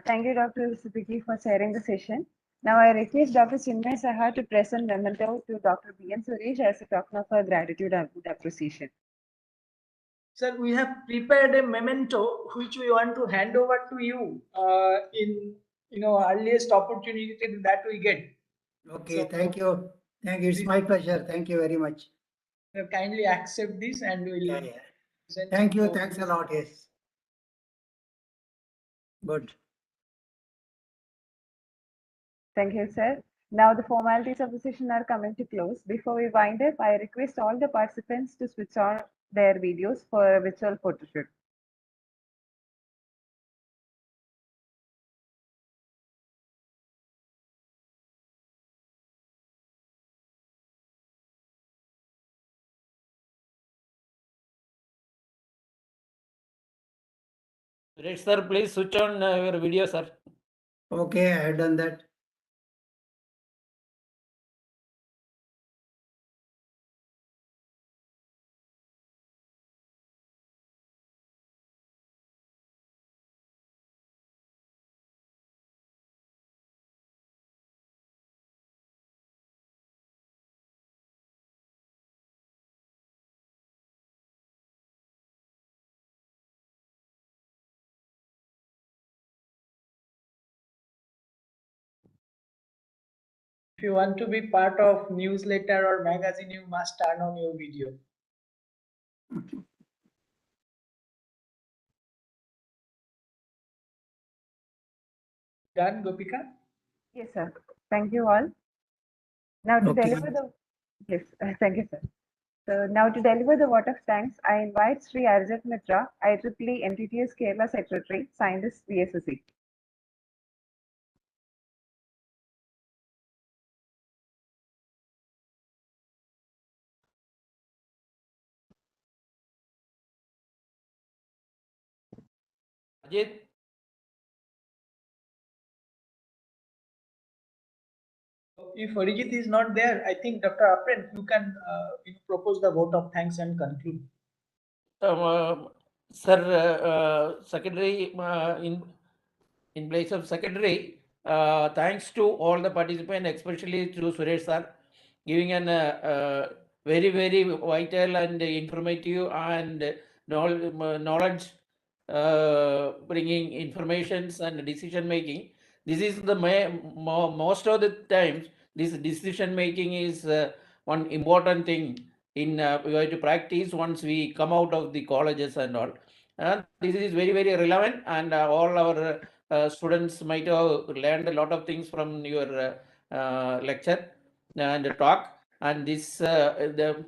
Thank you, Dr. Siddiqui, for sharing the session. Now I request Dr. Chinmay Saha to present memento to Dr. N Suresh as a token of our gratitude and appreciation. Sir, we have prepared a memento which we want to hand over to you in earliest opportunity that we get. Okay, so, thank you. It's my pleasure. Thank you very much. Kindly accept this and we'll. Yeah. Thank you. Thanks a lot. Yes. Good. Thank you, sir. Now the formalities of the session are coming to close. Before we wind up, I request all the participants to switch on their videos for a virtual photo shoot. Suresh sir, please switch on your video, sir. Okay, I have done that. If you want to be part of newsletter or magazine, you must turn on your video. Done, Gopika? Yes, sir. Thank you all. Now to deliver the thank you, sir. So now to deliver the vote of thanks, I invite Sri Arjat Mitra, IEEE MTTS Kerala Secretary, Scientist VSSC. Ajit. If Arijit is not there, I think Dr. Apren, you can propose the vote of thanks and conclude. Sir, Secretary, in place of Secretary, thanks to all the participants, especially to Suresh sir, giving an very, very vital and informative and knowledge bringing informations and decision making. This is the most of the times this decision making is one important thing in we have to practice once we come out of the colleges and all. This is very, very relevant, and all our students might have learned a lot of things from your lecture and talk. And this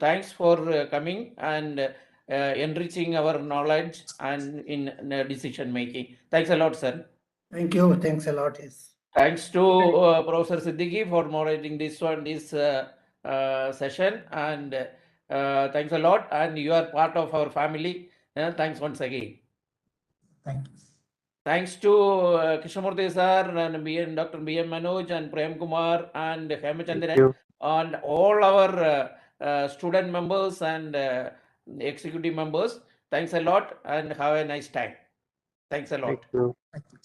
thanks for coming and enriching our knowledge and in decision making. Thanks a lot, sir. Thank you. Thanks a lot. Yes. Thanks to Professor Siddiqui for moderating this session, and thanks a lot. And you are part of our family. Thanks once again. Thank you. Thanks to Krishnamurthy sir and Dr. B.M. Manoj and Prem Kumar and Hemachandran and all our student members and executive members. Thanks a lot and have a nice time. Thanks a lot. Thank you. Thank you.